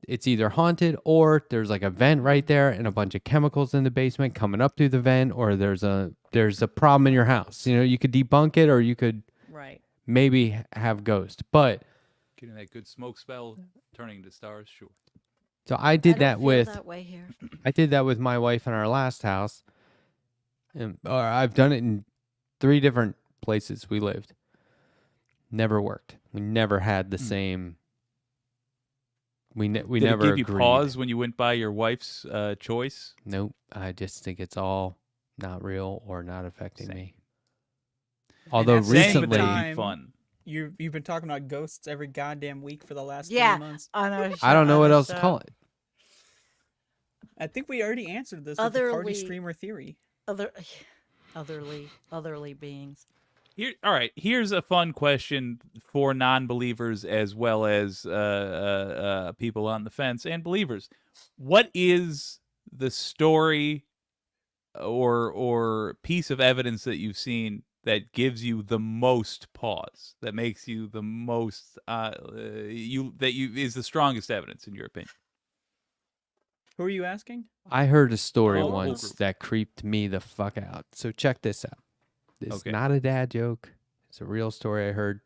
it's either haunted or there's like a vent right there and a bunch of chemicals in the basement coming up through the vent, or there's a problem in your house. You know, you could debunk it or you could Right. maybe have ghost. But Getting that good smoke spell, turning into stars, sure. so I I did don't that feel with that way here. I did that with my wife in our last house. Or I've done it in 3 different places we lived. Never worked. We never had the same. We Did never it give you agreed. pause when you went by your wife's choice? Nope. I just think it's all not real or not affecting Same. me. Although at the same recently, time- fun. You've been talking about ghosts every goddamn week for the last 3 Yeah. months. On our I don't know on what our else to call it. I think we already answered this with the party Otherly- streamer theory. Otherly beings. Here, all right. Here's a fun question for non-believers as well as people on the fence and believers. What is the story or piece of evidence that you've seen that gives you the most pause? That makes you the most is the strongest evidence in your opinion? Who are you asking? I heard a story Oh. once that creeped me the fuck out. So check this out. It's Okay. not a dad joke. It's a real story I heard.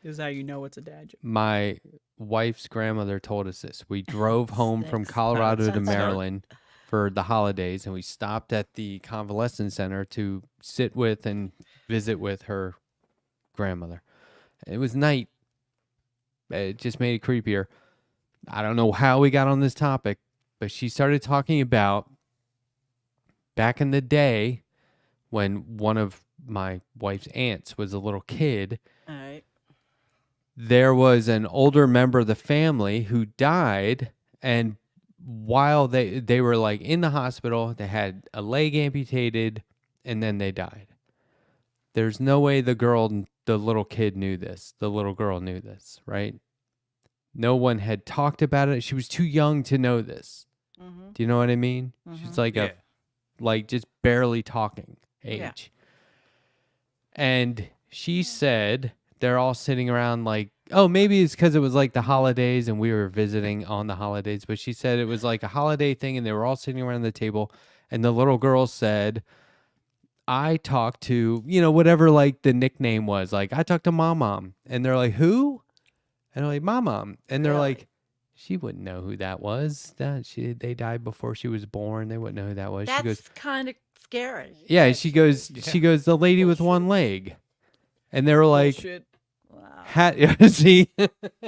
This is how you know it's a dad joke. My wife's grandmother told us this. We drove home from Sticks. Colorado to Sounds dark. Maryland for the holidays, and we stopped at the convalescent center to sit with and visit with her grandmother. It was night. It just made it creepier. I don't know how we got on this topic, but she started talking about back in the day when one of my wife's aunts was a little kid. All right. there was an older member of the family who died, and while they were like in the hospital, they had a leg amputated, and then they died. There's no way the little kid knew this. The little girl knew this, right? No one had talked about it. She was too young to know this. Mm-hmm. Do you know what I mean? She's like Yeah. like just barely talking age. Yeah. And she said they're all sitting around like, oh, maybe it's because it was like the holidays and we were visiting on the holidays. But she said it was like a holiday thing and they were all sitting around the table. And the little girl said, I talked to, whatever like the nickname was. Like, I talked to Mom. And they're like, who? And they're like, Mom. And they're Really? like, she wouldn't know who that was. They died before she was born. They wouldn't know who that was. That's She goes, kind of scary. yeah, she goes, the lady with Bullshit. one leg. And they were like, Bullshit. Wow. see,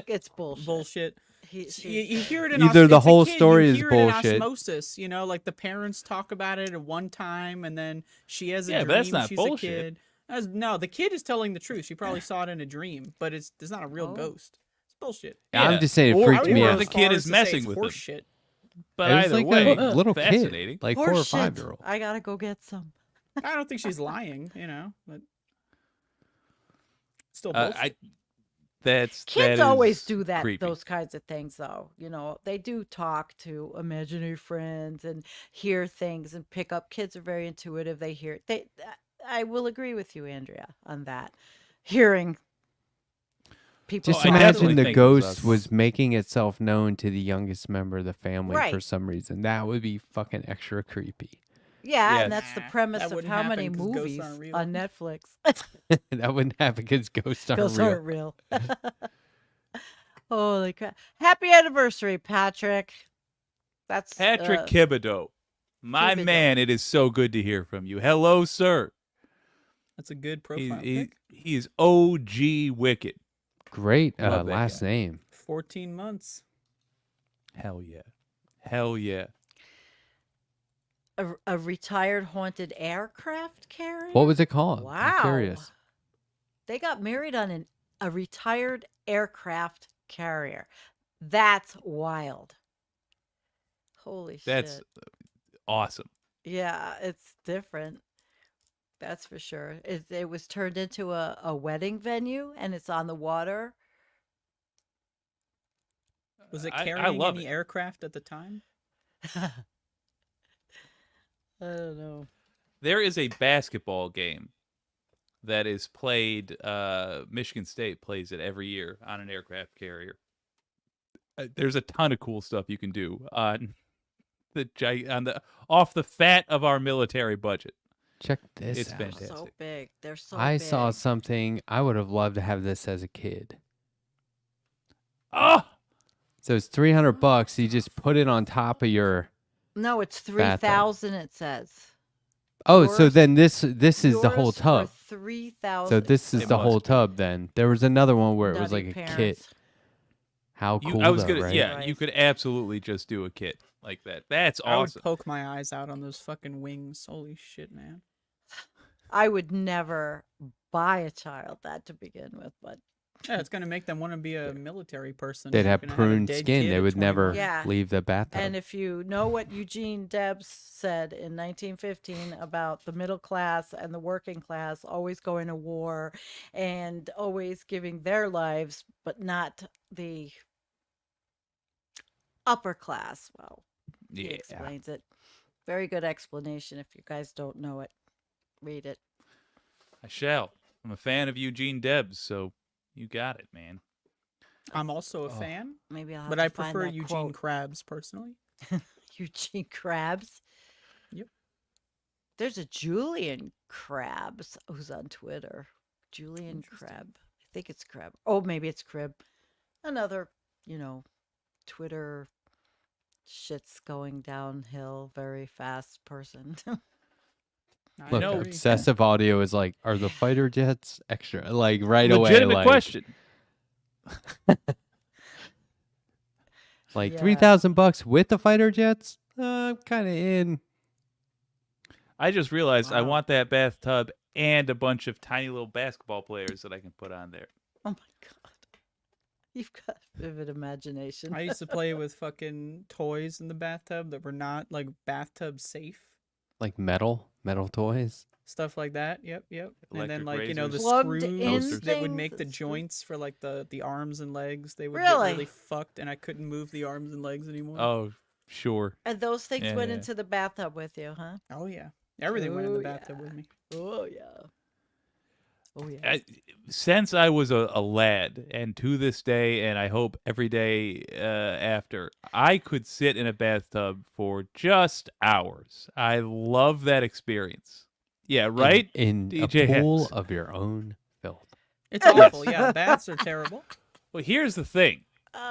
It's bullshit. Bullshit. She's- You hear it in Either the it's a whole kid, story you is hear it in bullshit. osmosis, like the parents talk about it at one time, and then she has a Yeah, dream. but that's not she's bullshit. a kid. No, the kid is telling the truth. She probably saw it in a dream, but it's not a real Oh. ghost. It's bullshit. I'm just saying it Or- freaked me or out. the kid is messing with him. Shit. But It was either like way, a little fascinating. kid, like Horse 4 or shit. 5-year-old. I gotta go get some. I don't think she's lying, but still Uh, bullshit. Kids that always is do that, creepy. those kinds of things, though. They do talk to imaginary friends and hear things and pick up. Kids are very intuitive. They hear. I will agree with you, Andrea, on that. Hearing people. Just I talk. definitely imagine the think it was ghost us. was making itself known to the youngest member of the family for Right. some reason. That would be fucking extra creepy. Yeah, Yeah. and that's the Nah, premise that of wouldn't how happen many 'cause ghosts movies aren't real. on Netflix. That wouldn't happen because ghosts aren't Ghosts real. aren't real. Holy crap! Happy anniversary, Patrick. That's Patrick Thibodeau. My Thibodeau. man, it is so good to hear from you. Hello, sir. That's a good profile He pic. is OG Wicked. Great Love that last guy. name. 14 months. Hell yeah. Hell yeah. a retired haunted aircraft carrier. What was it called? Wow. I'm curious. They got married on a retired aircraft carrier. That's wild. Holy That's shit. awesome. Yeah, it's different. That's for sure. It was turned into a wedding venue and it's on the water. Was it I carrying love any it. aircraft at the time? I don't know. There is a basketball game that is played. Michigan State plays it every year on an aircraft carrier. There's a ton of cool stuff you can do on off the fat of our military budget. Check this It's out. They're fantastic. so big. They're so I big. saw something. I would have loved to have this as a kid. Oh, So it's $300. You just put it on top of your. No, it's Bathtub. 3,000 it says. Oh, so Yours- then this is the whole Yours for tub. 3,000. So this is It the whole must be. tub. Then there was another one where it was Nutty like a kit. parents. How cool! I was though, gonna. right? Yeah, Right. you could absolutely just do a kit like that. That's I would awesome. poke my eyes out on those fucking wings. Holy shit, man. I would never buy a child that to begin with, but Yeah, it's gonna make them want to be a military person. They'd have Fucking had a pruned dead skin. kid They at would never 21. Yeah. leave the bathtub. and if you know what Eugene Debs said in 1915 about the middle class and the working class always going to war and always giving their lives, but not the upper class. Well, he Yeah. explains it. Very good explanation. If you guys don't know it, read it. I shall. I'm a fan of Eugene Debs, so you got it, man. I'm also a Oh. fan, Maybe I'll have but to I find prefer that Eugene quote. Krabs personally. Eugene Krabs. Yep. There's a Julian Krabs who's on Twitter. Julian Interesting. Krab. I think it's Krab. Oh, maybe it's Crib. Another, Twitter shit's going downhill very fast person. I Look, agree. obsessive audio is like, are the fighter jets extra? Like right Legitimate away, like, question. like Yeah. $3,000 with the fighter jets. I'm kind of in. I just realized I Wow. want that bathtub and a bunch of tiny little basketball players that I can put on there. Oh my god. You've got vivid imagination. I used to play with fucking toys in the bathtub that were not like bathtub safe. Like metal toys. Stuff like that. Yep. And then Electric like, the razors. Plugged screws in that would things make the and screw- joints for like the arms and legs. They would Really? get really fucked and I couldn't move the arms and legs anymore. Oh, sure. And those things went Yeah. into the bathtub with you, huh? Oh yeah. Everything went in the Oh, bathtub yeah. with me. Oh yeah. Oh yeah. Since I was a lad, and to this day, and I hope every day after, I could sit in a bathtub for just hours. I love that experience. Yeah, right? In DJ a pool Hex. of your own filth. It's awful. Yeah, baths are terrible. Well, here's the thing.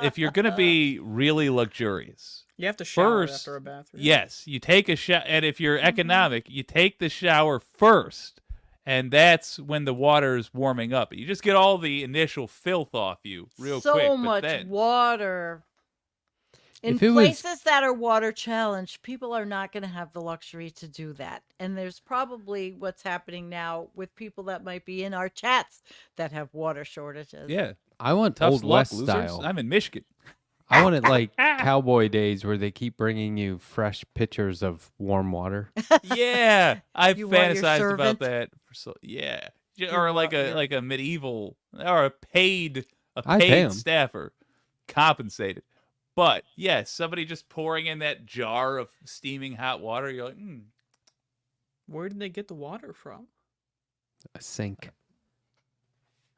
If you're going to be really luxurious, You have to shower First, after a bath. Right? yes, you take a shower. And if you're economic, you take the shower first. And that's when the water is warming up. You just get all the initial filth off you real so quick. But much then, water. In If it was- places that are water challenged, people are not going to have the luxury to do that. And there's probably what's happening now with people that might be in our chats that have water shortages. yeah, I want tough old luck, West losers. style. I'm in Michigan. I want it like cowboy days where they keep bringing you fresh pitchers of warm water. Yeah, I've You want your fantasized servant? about that. Yeah, You or like want a your- like a medieval or a paid I'd pay 'em. staffer, compensated. But yes, somebody just pouring in that jar of steaming hot water. You're like, Where did they get the water from? A sink.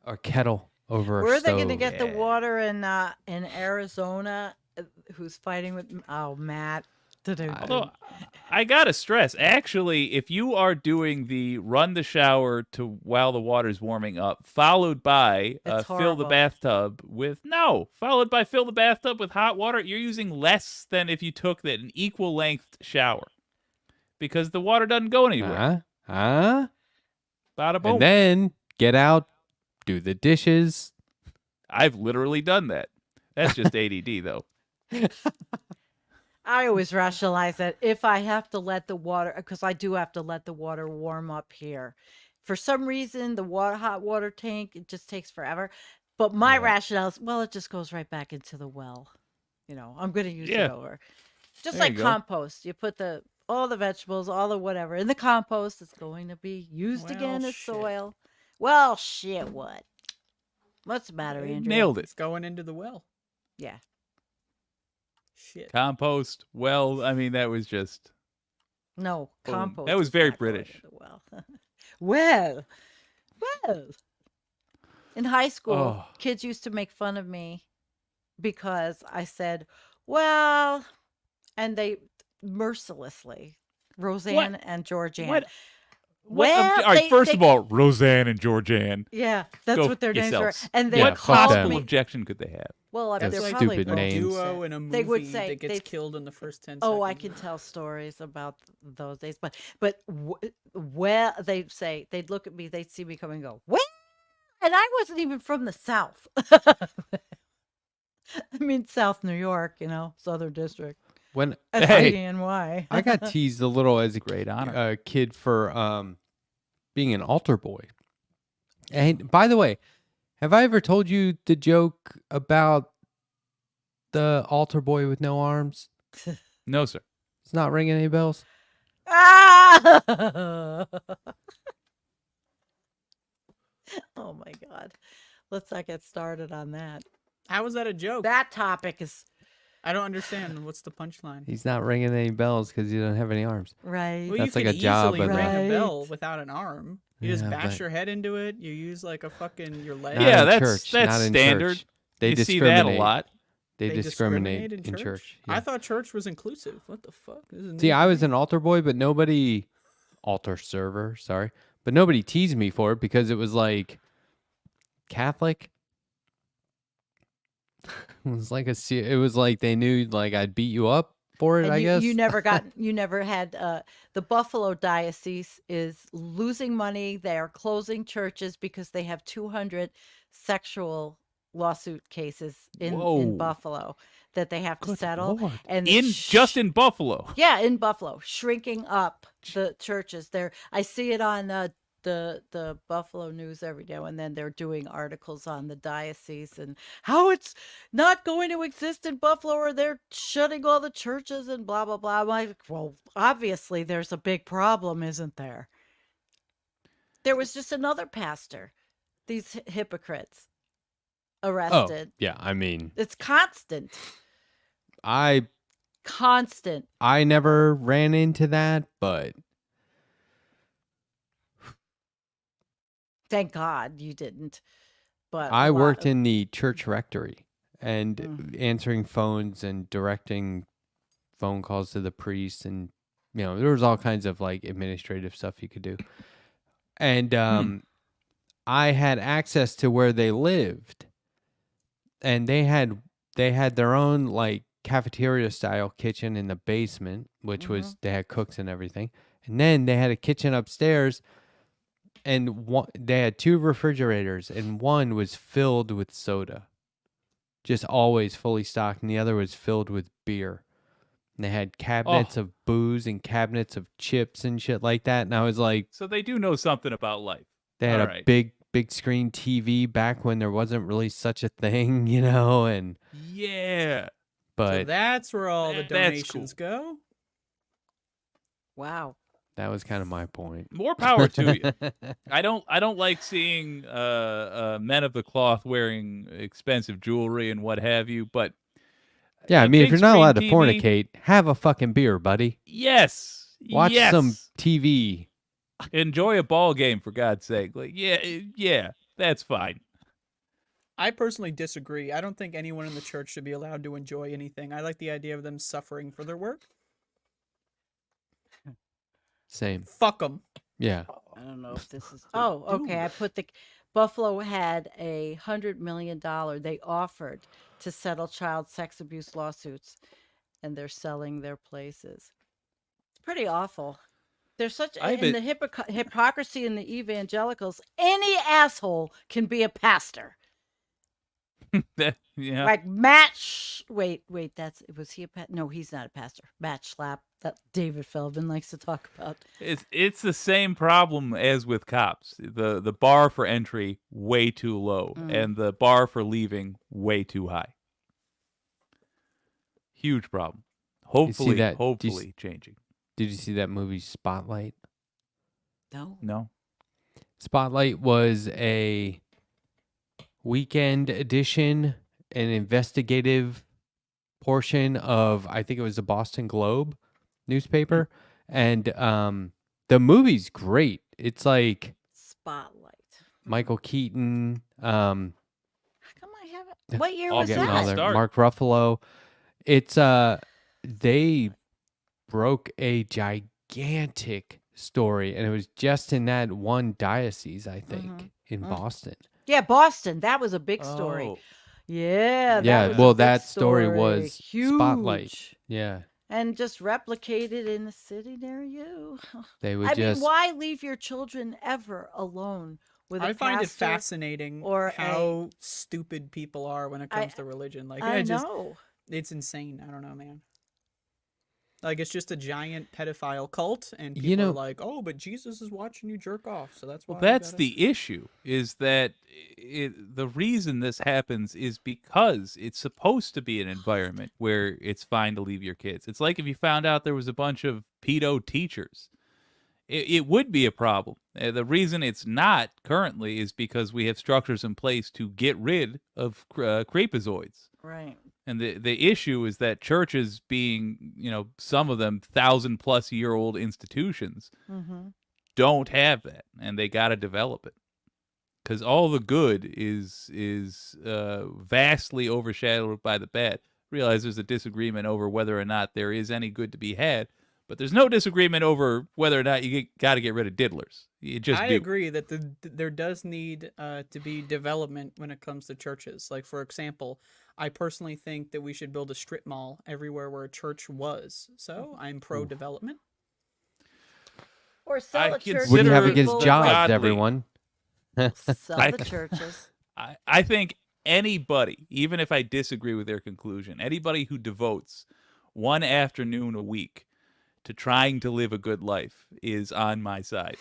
Or kettle over Where a are they going to stove. get the Yeah. water in Arizona? Who's fighting with? Oh, Matt. Although I gotta stress, actually, if you are doing the run the shower to while the water's warming up, followed by It's fill the horrible. bathtub with followed by fill the bathtub with hot water, you're using less than if you took an equal length shower, because the water doesn't go anywhere. Huh? Bada boom. And then get out, do the dishes. I've literally done that. That's just ADD though. I always rationalize that if I have to let the water, because I do have to let the water warm up here. For some reason, the hot water tank, it just takes forever. But my rationale is, well, it just goes right back into the well. I'm going to use Yeah. it over. Just There like you go. compost. You put all the vegetables, all the whatever in the compost. It's going to be used again Well, as shit. soil. Well, shit, what? What's the matter, Andrew? Nailed it. It's going into the well. Yeah. Shit. Compost. Well, I mean that was just No, Boom. compost. That was is very not going British. into the well. Well. In high school, Oh. kids used to make fun of me because I said, well, and they mercilessly, Roseanne and Georgianne. what? Well, all right, first they- of all, Roseanne and Georgianne. Yeah, that's Go what their names yourselves. were. And they Yeah, What fuck called them. possible me. objection could they have? Well, Those they're stupid probably A names. duo in a movie They would say- that gets they- killed in the first 10 Oh, I seconds. can tell stories about those days, but well, they'd look at me, they'd see me come and go, well, and I wasn't even from the South. I mean, South New York, Southern District. When SINY. I got teased a little as a Great honor. kid for being an altar boy. And by the way, have I ever told you the joke about the altar boy with no arms? No, sir. It's not ringing any bells. Ah! Oh my God. Let's not get started on that. How is that a joke? That topic is I don't understand. What's the punchline? He's not ringing any bells because he doesn't have any arms. right. Well, That's you like could a job, easily but ring like- a bell without an arm. You just Yeah, bash but- your head into it. You use like a fucking your leg. Not Yeah, in that's- church, that's not in standard. church. They You see discriminate. that a lot. They discriminate in in church. I yeah. thought church was inclusive. What the fuck? This is See, new I to was me. an altar boy, but nobody altar server, sorry. But nobody teased me for it because it was like Catholic. It was like it was like they knew like I'd beat you up for it, And I guess. you never had the Buffalo diocese is losing money. They are closing churches because they have 200 sexual lawsuit cases in Whoa. Buffalo that they have to Good settle. Lord. And Just in Buffalo. yeah, in Buffalo, shrinking up the churches there. I see it on the Buffalo News every now and then they're doing articles on the diocese and how it's not going to exist in Buffalo or they're shutting all the churches and blah blah blah. I'm like, well, obviously there's a big problem, isn't there? There was just another pastor, these hypocrites arrested. Yeah, I mean, It's constant. I Constant. never ran into that, but Thank God you didn't. But I a lot worked of- in the church rectory and answering phones and directing phone calls to the priests, and there was all kinds of like administrative stuff you could do. And I had access to where they lived, and they had their own like cafeteria style kitchen in the basement, which was they had cooks and everything, and then they had a kitchen upstairs, and they had 2 refrigerators, and one was filled with soda, just always fully stocked, and the other was filled with beer. And they had cabinets of booze and cabinets of chips and shit like that. And I was like, So they do know something about life. they had All a right. big screen TV back when there wasn't really such a thing, and Yeah. So but that's where all the That's donations cool. go. Wow. that was kind of my point. More power to you. I don't like seeing men of the cloth wearing expensive jewelry and what have you, but Yeah, I a mean, if big you're not screen allowed to TV fornicate, have a fucking beer, buddy. Yes. Watch yes. some TV. Enjoy a ball game, for God's sake. Like, yeah, that's fine. I personally disagree. I don't think anyone in the church should be allowed to enjoy anything. I like the idea of them suffering for their work. Same. Fuck them. Yeah. I don't know if this is. Oh, okay. I put the Buffalo had $100 million they offered to settle child sex abuse lawsuits, and they're selling their places. It's pretty awful. There's such in the hypocrisy in the evangelicals. Any asshole can be a pastor. Yeah. Like Matt. Wait. Was he a pastor? No, he's not a pastor. Matt Schlapp, that David Feldman likes to talk about. It's the same problem as with cops. The bar for entry way too low, and the bar for leaving way too high. Huge problem. Hopefully, that- hopefully changing. Did you see that movie Spotlight? No. No. Spotlight was a weekend edition, an investigative portion of, I think it was the Boston Globe newspaper, and the movie's great. It's like Spotlight. Michael Keaton, How come I haven't? What year All was getting getting all all that? there, start. Mark Ruffalo. It's they broke a gigantic story, and it was just in that one diocese, I think, in Boston. Yeah, Boston. That was a big story. Oh. Yeah. Yeah, was a well, big that story was Spotlight. huge. Yeah, And just replicated in the city near you. they would I just. mean, why leave your children ever alone with a I find it pastor? fascinating or how stupid people are when it comes to religion. Like, I just know. it's insane. I don't know, man. Like, it's just a giant pedophile cult, and people You know- are like, "Oh, but Jesus is watching you jerk off, so that's why." Well, you that's gotta-" the issue, is that the reason this happens is because it's supposed to be an environment where it's fine to leave your kids. It's like if you found out there was a bunch of pedo teachers. It would be a problem. The reason it's not currently is because we have structures in place to get rid of creepazoids. Right. And the issue is that churches, being, some of them 1,000-plus-year-old institutions, don't have that, and they got to develop it. Because all the good is vastly overshadowed by the bad. Realize there's a disagreement over whether or not there is any good to be had, but there's no disagreement over whether or not you got to get rid of diddlers. You just I do. agree that there does need to be development when it comes to churches. Like, for example, I personally think that we should build a strip mall everywhere where a church was. So I'm pro-development. Or sell I the churches. consider What do you have Consider against the jobs, godly. everyone? Sell I- the churches. I think anybody, even if I disagree with their conclusion, anybody who devotes one afternoon a week to trying to live a good life is on my side.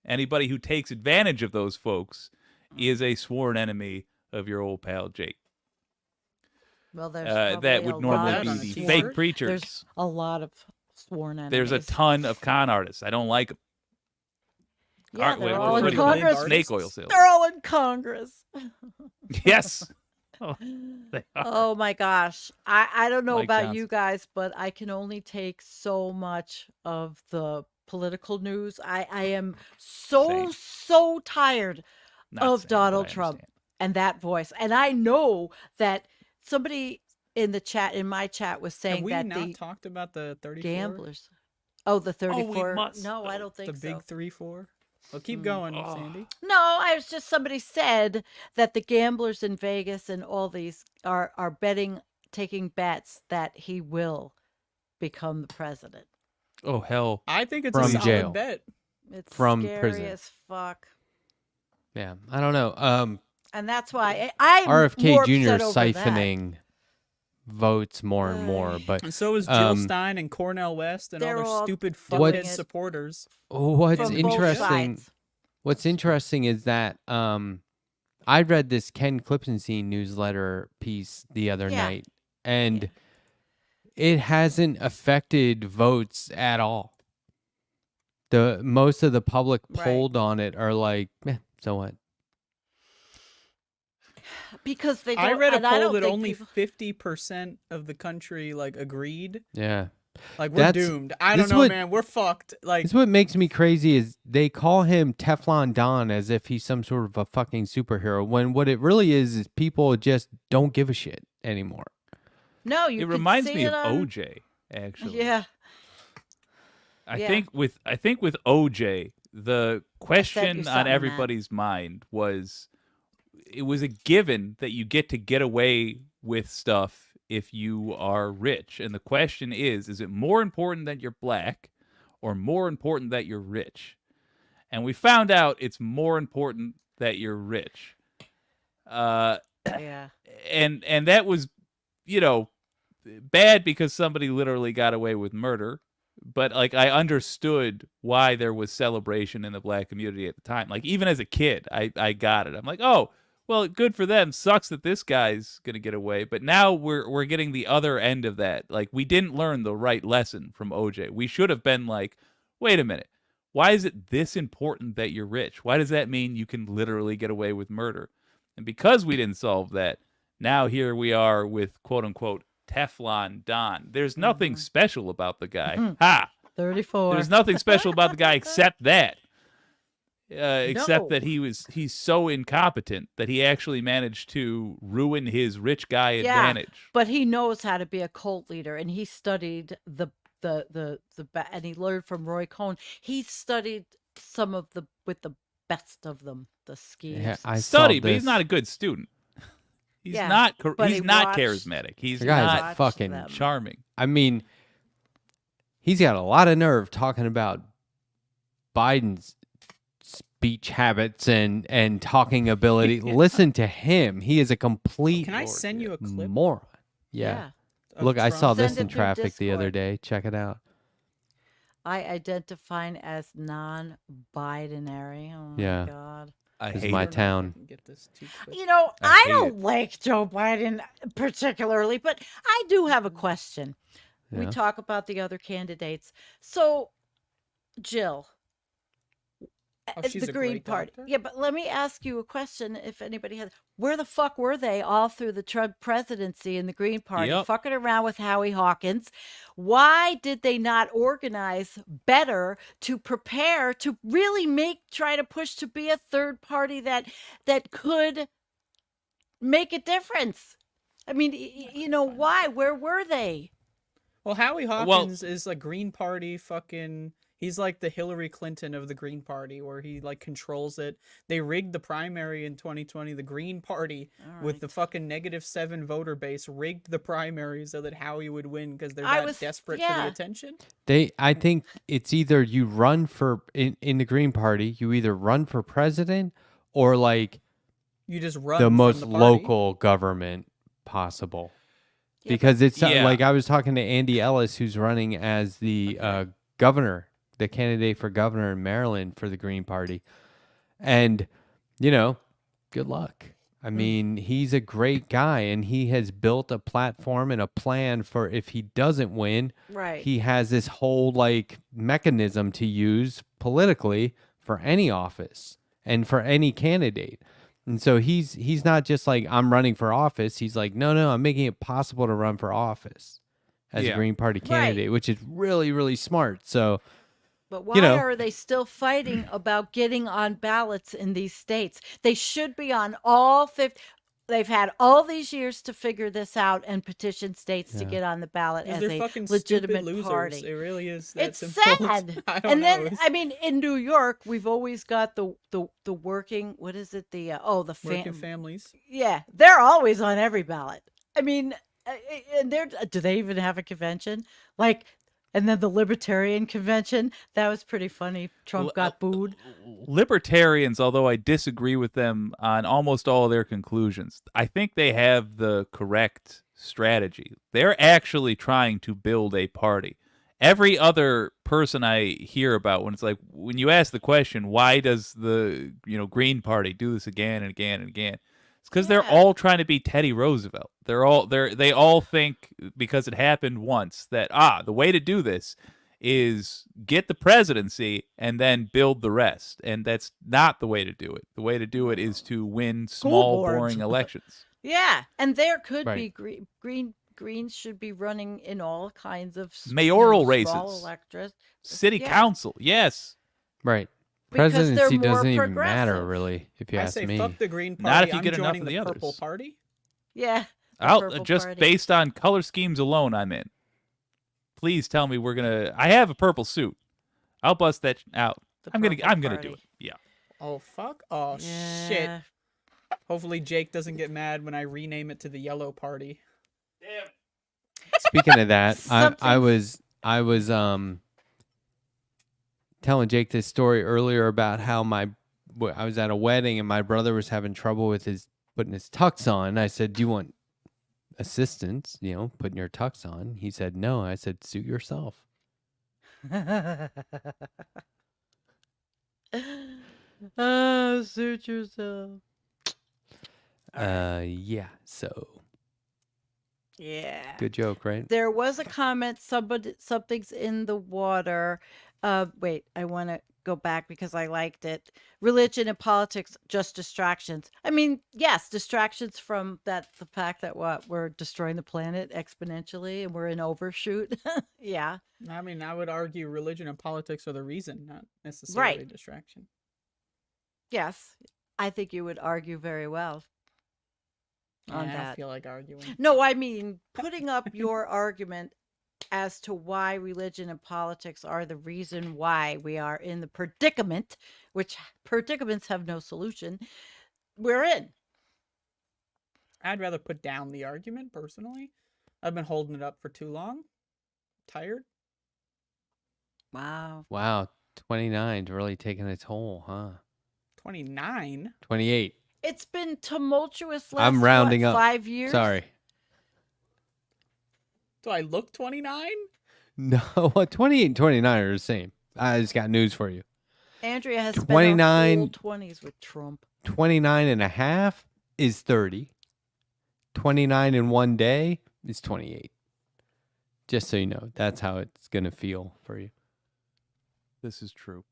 Anybody who takes advantage of those folks is a sworn enemy of your old pal Jake. Well, there's That probably would a normally lot be of the t-shirt. fake There's preachers. a lot of sworn enemies. There's a ton of con artists. I don't like them. Yeah, they're all in pretty Congress. big Snake oil sales. They're all in Congress. Yes. Oh, they are. Oh my gosh. I don't know Mike about Johnson. you guys, but I can only take so much of the political news. I am Same. so tired Not of saying, but Donald I Trump understand. and that voice. And I know that somebody in my chat was Have saying we that not the talked about the 34? gamblers. Oh, the 34. must. No, I don't The think big so. 3-4. Well, keep going, Oh. Sandy. No, I was just somebody said that the gamblers in Vegas and all these are taking bets that he will become the president. Oh, hell. I think it's From a solid jail. bet. It's From scary prison. as fuck. Yeah, I don't know. And that's why I'm RFK more Jr. upset over that. siphoning votes more and more, but And so is Jill Stein and Cornell West and all they're their all stupid doing fuckhead it supporters. what's from both interesting sides. what's interesting is that I read this Ken Klippenstein newsletter piece the other Yeah. night, and it hasn't affected votes at all. The most of the public Right. polled on it are like, so what? Because they don't, I read a and I poll don't that think only people- 50% of the country like agreed. Yeah. Like we're That's- doomed. I this don't know, would- man. We're fucked. Like This is what makes me crazy is they call him Teflon Don as if he's some sort of a fucking superhero, when what it really is people just don't give a shit anymore. No, you It could reminds see me it of on- OJ, actually. Yeah. I Yeah. think with OJ, the question something, on Matt. everybody's mind was, it was a given that you get to get away with stuff if you are rich. And the question is it more important that you're black or more important that you're rich? And we found out it's more important that you're rich. Yeah. And that was, bad because somebody literally got away with murder. But like, I understood why there was celebration in the black community at the time. Like, even as a kid, I got it. I'm like, oh, well, good for them. Sucks that this guy's gonna get away. But now we're getting the other end of that. Like, we didn't learn the right lesson from OJ. We should have been like, wait a minute, why is it this important that you're rich? Why does that mean you can literally get away with murder? And because we didn't solve that, now here we are with quote unquote Teflon Don. There's nothing special about the guy. Ha! 34. There's nothing special about the guy except that. Except No. that he's so incompetent that he actually managed to ruin his rich guy advantage. But he knows how to be a cult leader, and he studied and he learned from Roy Cohn. He studied with the best of them, the schemes. Yeah, I Study, saw but he's this. not a good student. He's Yeah, not but he's he not watched- charismatic. He's The guy's not Watched fucking them. charming. I mean, he's got a lot of nerve talking about Biden's speech habits and talking ability. Listen to him. He is a complete Can I send you a clip? moron. Yeah. of Look, I Trump? saw this Send in it through traffic the other Discord. day. Check it out. I identify as non-binary. Oh Yeah. my god. I It's hate my it. I town. can get this too quick. You know, I I hate don't it. like Joe Biden particularly, but I do have a question. We Yeah. talk about the other candidates. So, Jill, Oh, she's the a Green great Party. doctor? Yeah, but let me ask you a question if anybody has. Where the fuck were they all through the Trump presidency and the Green Party, Yep. fucking around with Howie Hawkins? Why did they not organize better to prepare to really try to push to be a third party that could make a difference? I mean, why? Where were they? Well, Howie Well- Hawkins is a Green Party fucking. He's like the Hillary Clinton of the Green Party, where he like controls it. They rigged the primary in 2020. The Green Party, with the fucking -7 voter base, rigged the primary so that Howie would win because they're that desperate for the attention. I think it's either you run for in the Green Party, you either run for president or like You just run the from most the party. local government possible. Yeah, Because it's Yeah. like I was talking to Andy Ellis, who's running as the governor the candidate for governor in Maryland for the Green Party. And, you know, good luck. I mean, he's a great guy, and he has built a platform and a plan for if he doesn't win, Right. he has this whole like mechanism to use politically for any office and for any candidate. And so he's not just like, I'm running for office. He's like, no, I'm making it possible to run for office as a Green Party candidate, which is really, really smart. So, but why are they still fighting about getting on ballots in these states? They should be on all 50. They've had all these years to figure this out and petition states to get on the ballot as a legitimate party. It really is that it's simple. sad. And then, I mean, in New York, we've always got the working. What is it? The working families. Yeah, they're always on every ballot. I mean, and do they even have a convention? Like. And then the Libertarian Convention, that was pretty funny. Trump got booed. Libertarians, although I disagree with them on almost all of their conclusions, I think they have the correct strategy. They're actually trying to build a party. Every other person I hear about, when you ask the question, why does the Green Party do this again and again and again? It's because they're all trying to be Teddy Roosevelt. They all think, because it happened once, that the way to do this is get the presidency and then build the rest. And that's not the way to do it. The way to do it is to win small, boring elections. Yeah, and there could be Greens should be running in all kinds of mayoral races, electors, city council. Yes, right. Presidency doesn't even matter, really, if you ask me. Fuck the Green Party. Not if you I'm get enough joining of the Purple others. Party. Yeah. Based on color schemes alone, I'm in. Please tell me I have a purple suit. I'll bust that out. I'm gonna do it. Yeah. Oh fuck. Oh shit. Hopefully Jake doesn't get mad when I rename it to the Yellow Party. Damn. Speaking of that, I was telling Jake this story earlier about how I was at a wedding and my brother was having trouble with putting his tux on. I said, "Do you want assistance, putting your tux on?" He said, "No." I said, "Suit yourself." Oh, suit yourself. Yeah, so. Yeah. Good joke, right? There was a comment, something's in the water. Wait, I want to go back because I liked it. Religion and politics, just distractions. I mean, yes, distractions from the fact that we're destroying the planet exponentially and we're in overshoot. Yeah. I mean, I would argue religion and politics are the reason, not necessarily a distraction. Yes, I think you would argue very well on that. I don't feel like arguing. No, I mean, putting up your argument as to why religion and politics are the reason why we are in the predicament, which predicaments have no solution, we're in. I'd rather put down the argument, personally. I've been holding it up for too long. Tired. Wow, 29's really taking a toll, huh? 29? 28. It's been tumultuous I'm rounding up. 5 years? Sorry. Do I look 29? No, 28 and 29 are the same. I just got news for you. Andrea has 29, spent her whole 20s with Trump. 29 and a half is 30. 29 in one day is 28. Just so you know, that's how it's going to feel for you. This is true.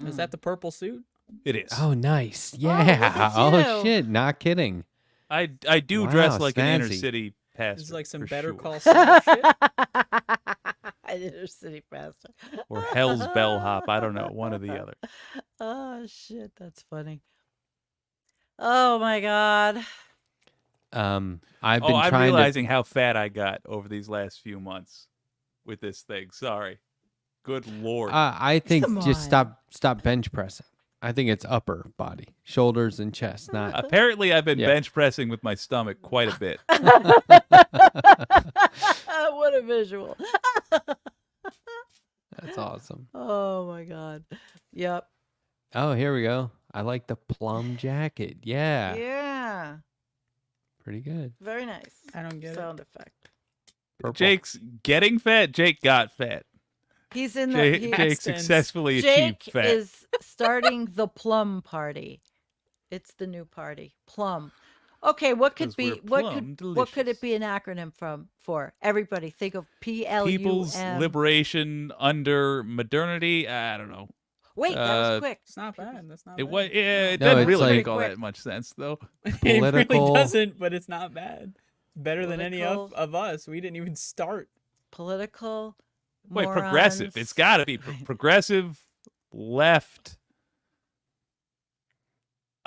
Is that the purple suit? It is. Oh, nice. Yeah. Oh, shit. Not kidding. I do dress like an inner city pastor. It's like some Better Call sure. Saul shit. An inner city pastor. Or Hell's Bellhop. I don't know. One or the other. Oh, shit. That's funny. Oh, my God. I'm realizing how fat I got over these last few months with this thing. Sorry. Good Lord. I think just stop bench pressing. I think it's upper body, shoulders and chest, not. Apparently, I've been bench pressing with my stomach quite a bit. What a visual. That's awesome. Oh, my God. Yep. Oh, here we go. I like the plum jacket. Yeah. Yeah. Pretty good. Very nice. I don't get sound effect. Purple. Jake's getting fat. Jake got fat. He's in the. Jake Accents. successfully achieved Jake fat. is starting the Plum Party. It's the new party, Plum. Okay, what could 'Cause be we're what plum could delicious. it be an acronym for? Everybody, think of PLUM. People's liberation under modernity. I don't know. Wait, that was quick. It's not bad. That's not It bad. was. Yeah, it No, doesn't it's really like- make all Quick. that much sense though. It really Political- doesn't, but it's not bad. It's better than any Political- of us. We didn't even start. Political. Wait, progressive. morons. It's got to be progressive left.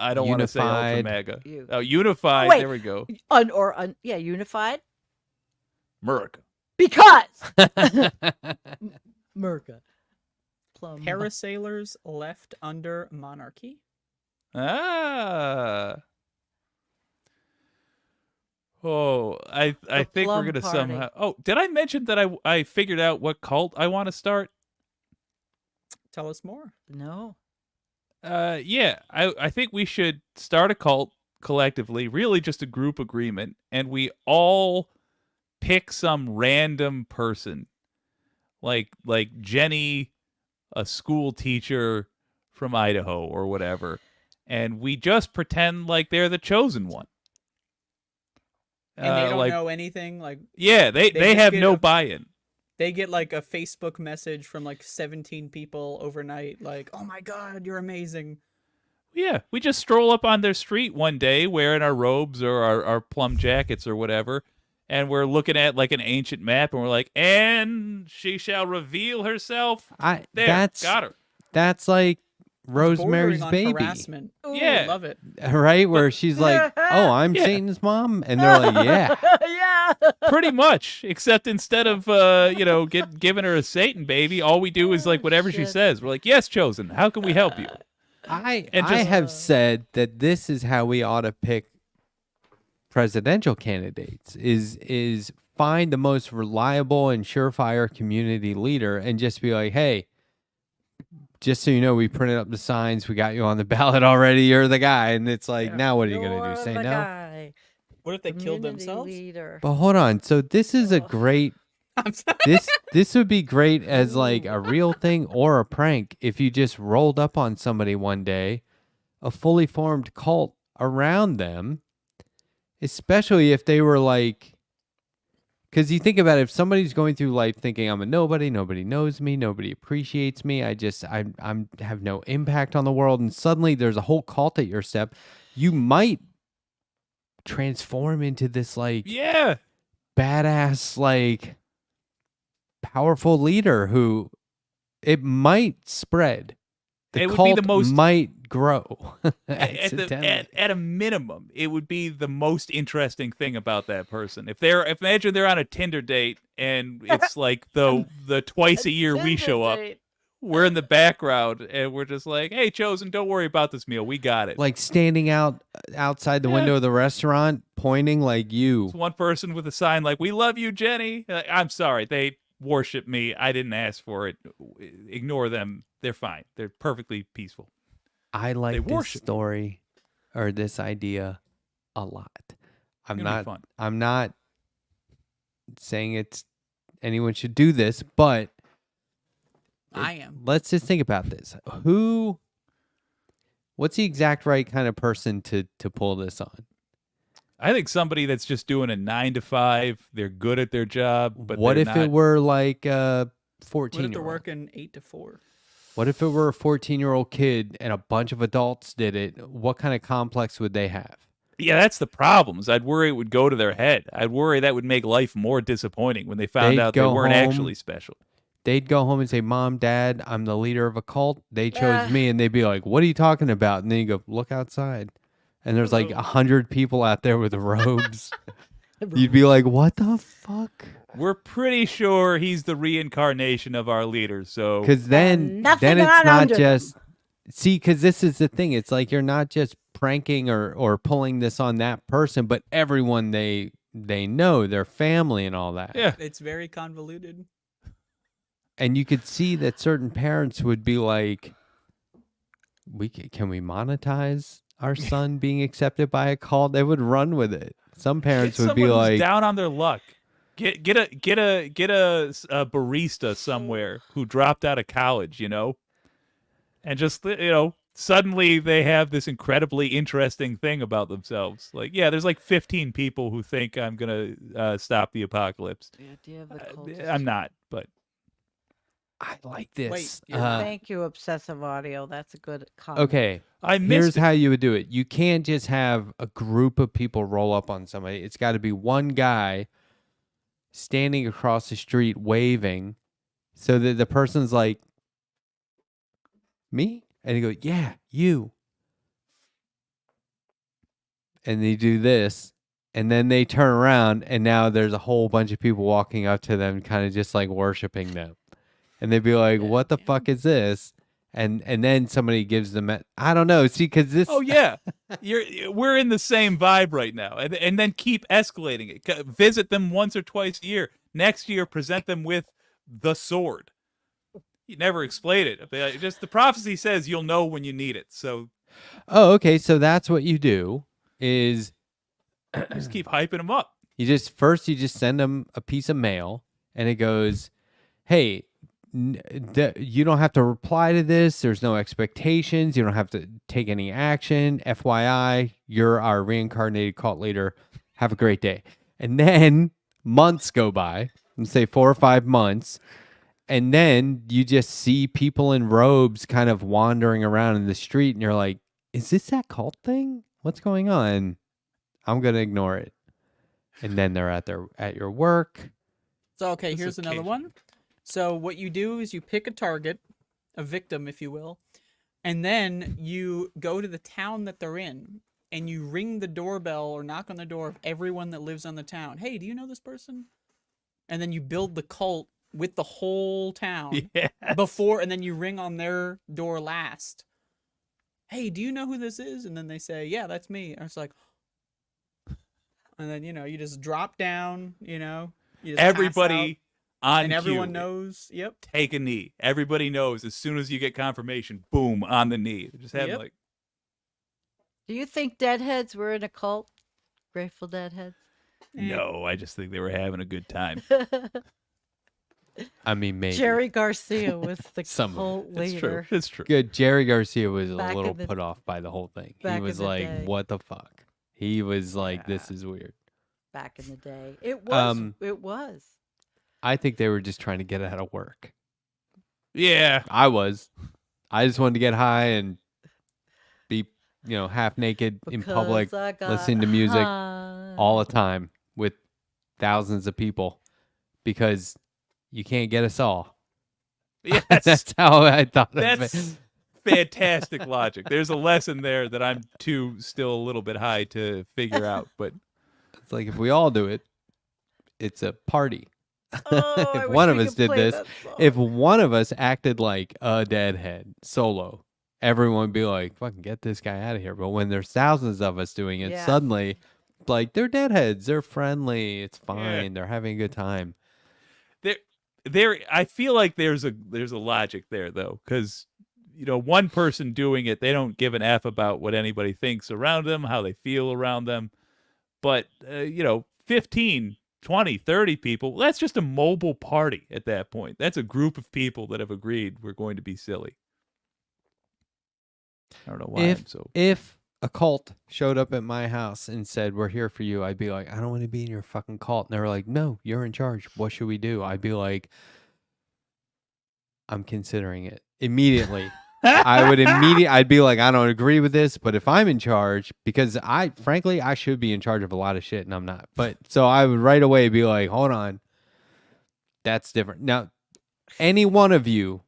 I don't want to say ultra Unified. mega. You. Oh, unified. wait. There we go. Unified. America. Because Merca. Plum. Parasailers left under monarchy. Ah. Oh, I think we're Plum gonna Party. somehow. Oh, did I mention that I figured out what cult I want to start? Tell us more. No. Yeah, I think we should start a cult collectively, really just a group agreement, and we all pick some random person, like Jenny, a school teacher from Idaho or whatever, and we just pretend like they're the chosen one. And they don't like, know anything. Like yeah, they just have get no a- buy-in. they get like a Facebook message from like 17 people overnight. Like, oh my God, you're amazing. Yeah, we just stroll up on their street one day wearing our robes or our plum jackets or whatever, and we're looking at like an ancient map, and we're like, and she shall reveal herself. There, got her. That's like Rosemary's Bordering on Baby, harassment. Ooh, Yeah. love it. right? Where she's like, "Oh, I'm Yeah. Satan's mom," and they're like, "Yeah." Yeah. Pretty much, except instead of giving her a Satan baby, all we do is like whatever she shit. says. We're like, yes, chosen. How can we help you? I And just- have said that this is how we ought to pick presidential candidates: is find the most reliable and surefire community leader, and just be like, "Hey, just so you know, we printed up the signs. We got you on the ballot already. You're the guy." And it's like, now what are you gonna You're do? Say the no? guy. What if they killed Community themselves? leader. But hold on. So this is a Ugh. great. I'm sorry. This would be great as like a real thing or a prank if you just rolled up on somebody one day, a fully formed cult around them, especially if they were like, because you think about it, if somebody's going through life thinking I'm a nobody knows me, nobody appreciates me, I have no impact on the world, and suddenly there's a whole cult at your step, you might transform into this like Yeah, badass, like powerful leader who it might spread. The It would cult be the most- might grow. at a minimum, it would be the most interesting thing about that person. Imagine they're on a Tinder date and it's like the twice a year we show up. We're in the background and we're just like, hey, chosen, don't worry about this meal. We got it. Like standing outside the Yeah. window of the restaurant, pointing like you. It's one person with a sign like, we love you, Jenny. Like, I'm sorry. They worship me. I didn't ask for it. Ignore them. They're fine. They're perfectly peaceful. I like this worship me. story or this idea a lot. It's gonna be fun. I'm not saying anyone should do this, but I am. let's just think about this. What's the exact right kind of person to pull this on? I think somebody that's just doing a 9 to 5, they're good at their job, but What they're if not, it were like a What if 14-year-old? they're working 8 to 4? What if it were a 14-year-old kid and a bunch of adults did it? What kind of complex would they have? Yeah, that's the problem. I'd worry it would go to their head. I'd worry that would make life more disappointing when they found They'd out they go weren't home. actually special. They'd go home and say, "Mom, Dad, I'm the leader of a cult. They chose Yeah. me." And they'd be like, "What are you talking about?" And then you go, "Look outside." And there's like 100 people out there with robes. You'd be like, "What the fuck?" We're pretty sure he's the reincarnation of our leader, so Because then nothing it's on not under them. just because this is the thing. It's like you're not just pranking or pulling this on that person, but everyone they know, their family and all that. yeah. It's very convoluted. And you could see that certain parents would be like, can we monetize our son being accepted by a cult? They would run with it. Some parents Get would be someone who's like, down on their luck. Get a barista somewhere who dropped out of college, and just suddenly they have this incredibly interesting thing about themselves. Like, yeah, there's like 15 people who think I'm gonna stop the apocalypse. The idea of the cult is I'm not, but I like this. Wait, you're Thank you, Obsessive Audio. That's a good comment. Okay. I Here's missed it. how you would do it. You can't just have a group of people roll up on somebody. It's got to be one guy standing across the street waving so that the person's like, me? And you go, yeah, you. And they do this. And then they turn around and now there's a whole bunch of people walking up to them, kind of just like worshiping them. And they'd be like, what the fuck is this? And then somebody gives them, I don't know. See, because this. Oh yeah, we're in the same vibe right now, and then keep escalating it. Visit them once or twice a year. Next year, present them with the sword. You never explain it. Just the prophecy says you'll know when you need it. So, Oh, okay. So that's what you do is just keep hyping them up. you just send them a piece of mail and it goes, hey, you don't have to reply to this. There's no expectations. You don't have to take any action. FYI, you're our reincarnated cult leader. Have a great day. And then months go by, let's say 4 or 5 months. And then you just see people in robes kind of wandering around in the street. And you're like, is this that cult thing? What's going on? I'm going to ignore it. And then they're at your work. So, okay, This here's another occasion. one. So what you do is you pick a target, a victim, if you will, and then you go to the town that they're in, and you ring the doorbell or knock on the door of everyone that lives on the town. Hey, do you know this person? And then you build the cult with the whole town Yeah. before, and then you ring on their door last. Hey, do you know who this is? And then they say, yeah, that's me. And it's like, and then, you just drop down, you just pass out. Everybody on And everyone cue, knows. Yep. take a knee. Everybody knows as soon as you get confirmation, boom, on the knee. Just have Yep. like, Do you think Deadheads were in a cult? Grateful Deadheads? no, I just think they were having a good time. I mean, maybe. Jerry Garcia was the Some of cult It's true. leader. It's true. Good. Jerry Garcia was Back a in little the- put off by the whole thing. He back in was the like, day. what the fuck? He was like, this Yeah. is weird. Back in the day. It was. Um, It was. I think they were just trying to get out of work. Yeah. I just wanted to get high and be, half naked in public, Because I got listening to music high. all the time with thousands of people because you can't get us all. Yes. That's how I thought of it. That's fantastic logic. There's a lesson there that I'm still a little bit high to figure out, but It's like if we all do it, it's a party. Oh, I If wish one of we us could did play this, that song. if one of us acted like a deadhead solo, everyone would be like, fucking get this guy out of here. But when there's thousands of us doing it, Yeah. suddenly, like, they're deadheads. They're friendly. It's fine. They're having a good time. there I feel like there's a logic there though, because one person doing it, they don't give an F about what anybody thinks around them, how they feel around them. But 15, 20, 30 people, that's just a mobile party at that point. That's a group of people that have agreed we're going to be silly. I don't know why I'm so If a cult showed up at my house and said, we're here for you, I'd be like, I don't want to be in your fucking cult. And they were like, no, you're in charge. What should we do? I'd be like, I'm considering it immediately. I'd be like, I don't agree with this, but if I'm in charge, because frankly, I should be in charge of a lot of shit and I'm not. But so I would right away be like, hold on. That's different. Now, any one of you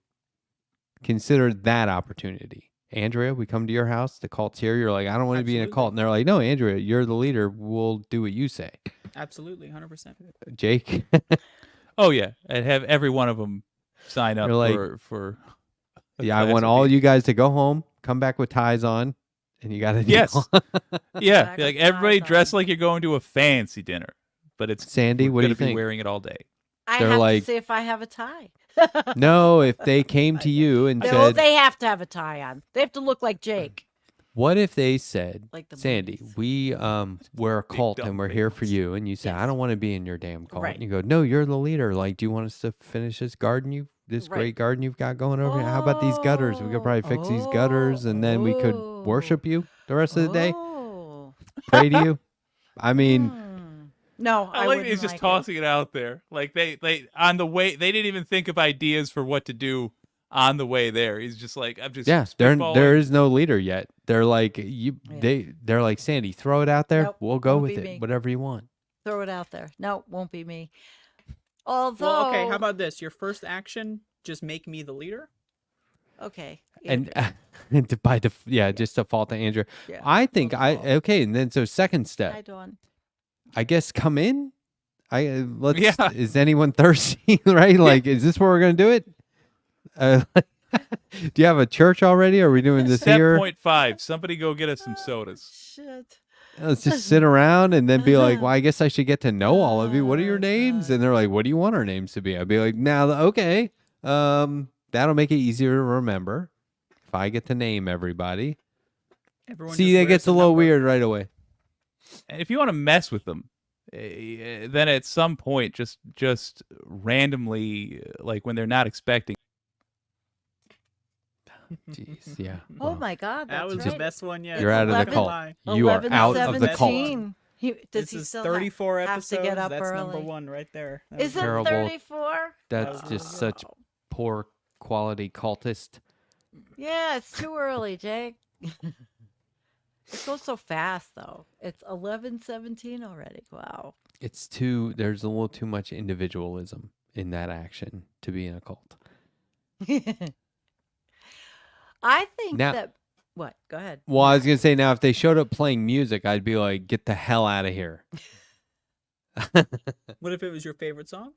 consider that opportunity. Andrea, we come to your house, the cult's here. You're like, I don't want to be in a cult. And they're like, no, Andrea, you're the leader. We'll do what you say. Absolutely, 100%. Jake? Oh yeah, I'd have every one of them sign up You're like, for a Yeah, I class want of all people. you guys to go home, come back with ties on, and you got to Yes. Yeah, Back be like with everybody ties dress on. like you're going to a fancy dinner, but it's Sandy, we're what do gonna you be think? wearing it all day. I they're have like- to see if I have a tie. No, if they came to you and No, said, they have to have a tie on. They have to look like Jake. What if they said, Like the Sandy, movies. we're a Big cult dumb and we're here for faces. you, and you say, I Yes. don't want to be in your damn cult, Right. and you go, no, you're the leader. Like, do you want us to finish this Right. great garden you've got going over here? How about these gutters? We could probably fix these gutters, and then we could worship you the rest of the day, Oh. pray to you. I mean, No, I I like wouldn't he's just like tossing it out there. Like they on the way they didn't even think of ideas for what to do on the way there. He's just like, I'm just yeah, spitballing. there is no leader yet. They're like Yeah. they're like, Sandy, throw it out there. Nope, We'll go won't with be it, me. whatever you want. Throw it out there. No, won't be me. Although, Well, okay. How about this? Your first action, just make me the leader. okay, And Andrea. just default to Andrea. Yeah, I think default. okay, and then so second Hi, step, Dawn. I guess come in. Let's. Yeah. Is anyone thirsty? Right? Like, is this where we're gonna do it? Do you have a church already? Or are we doing this Step here? 0.5. Somebody go get us some sodas. Shit. Let's just sit around and then be like, well, I guess I should get to know all of you. What are your Oh, names? God. And they're like, what do you want our names to be? I'd be like, now, okay, that'll make it easier to remember if I get to name everybody. Everyone See, just that wears gets a little number. weird right away. And if you want to mess with them, then at some point, just randomly, like when they're not expecting. Jeez, yeah. Oh well, my God, That that's was right. the best one yet. You're out of the 11 cult. Lie. You are out of the cult. 11:17. Does This he is still 34 have episodes. to get up That's number early? one right there. That Is was it Terrible. 34? That's Oh, just wow. such poor quality cultist. Yeah, it's too early, Jake. It goes so fast, though. It's 11:17 already. Wow. There's a little too much individualism in that action to be in a cult. I think Now- that. What? Go ahead. Well, I was going to say now, if they showed up playing music, I'd be like, get the hell out of here. What if it was your favorite song?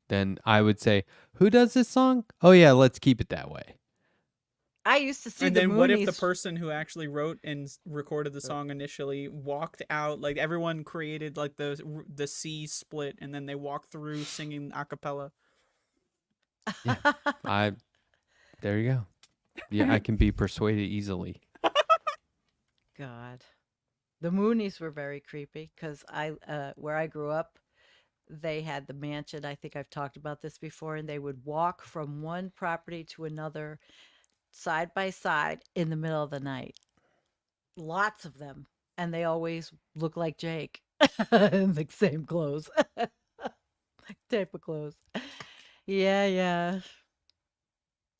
Then I would say, who does this song? Oh, yeah, let's keep it that way. I used to see And the then what if the Moonies. person who actually wrote and recorded the song initially walked out, like everyone created like the C split, and then they walked through singing a cappella? There you go. Yeah, I can be persuaded easily. God, the Moonies were very creepy because where I grew up, they had the mansion. I think I've talked about this before, and they would walk from one property to another, side by side, in the middle of the night. Lots of them, and they always look like Jake in the same clothes, type of clothes. Yeah.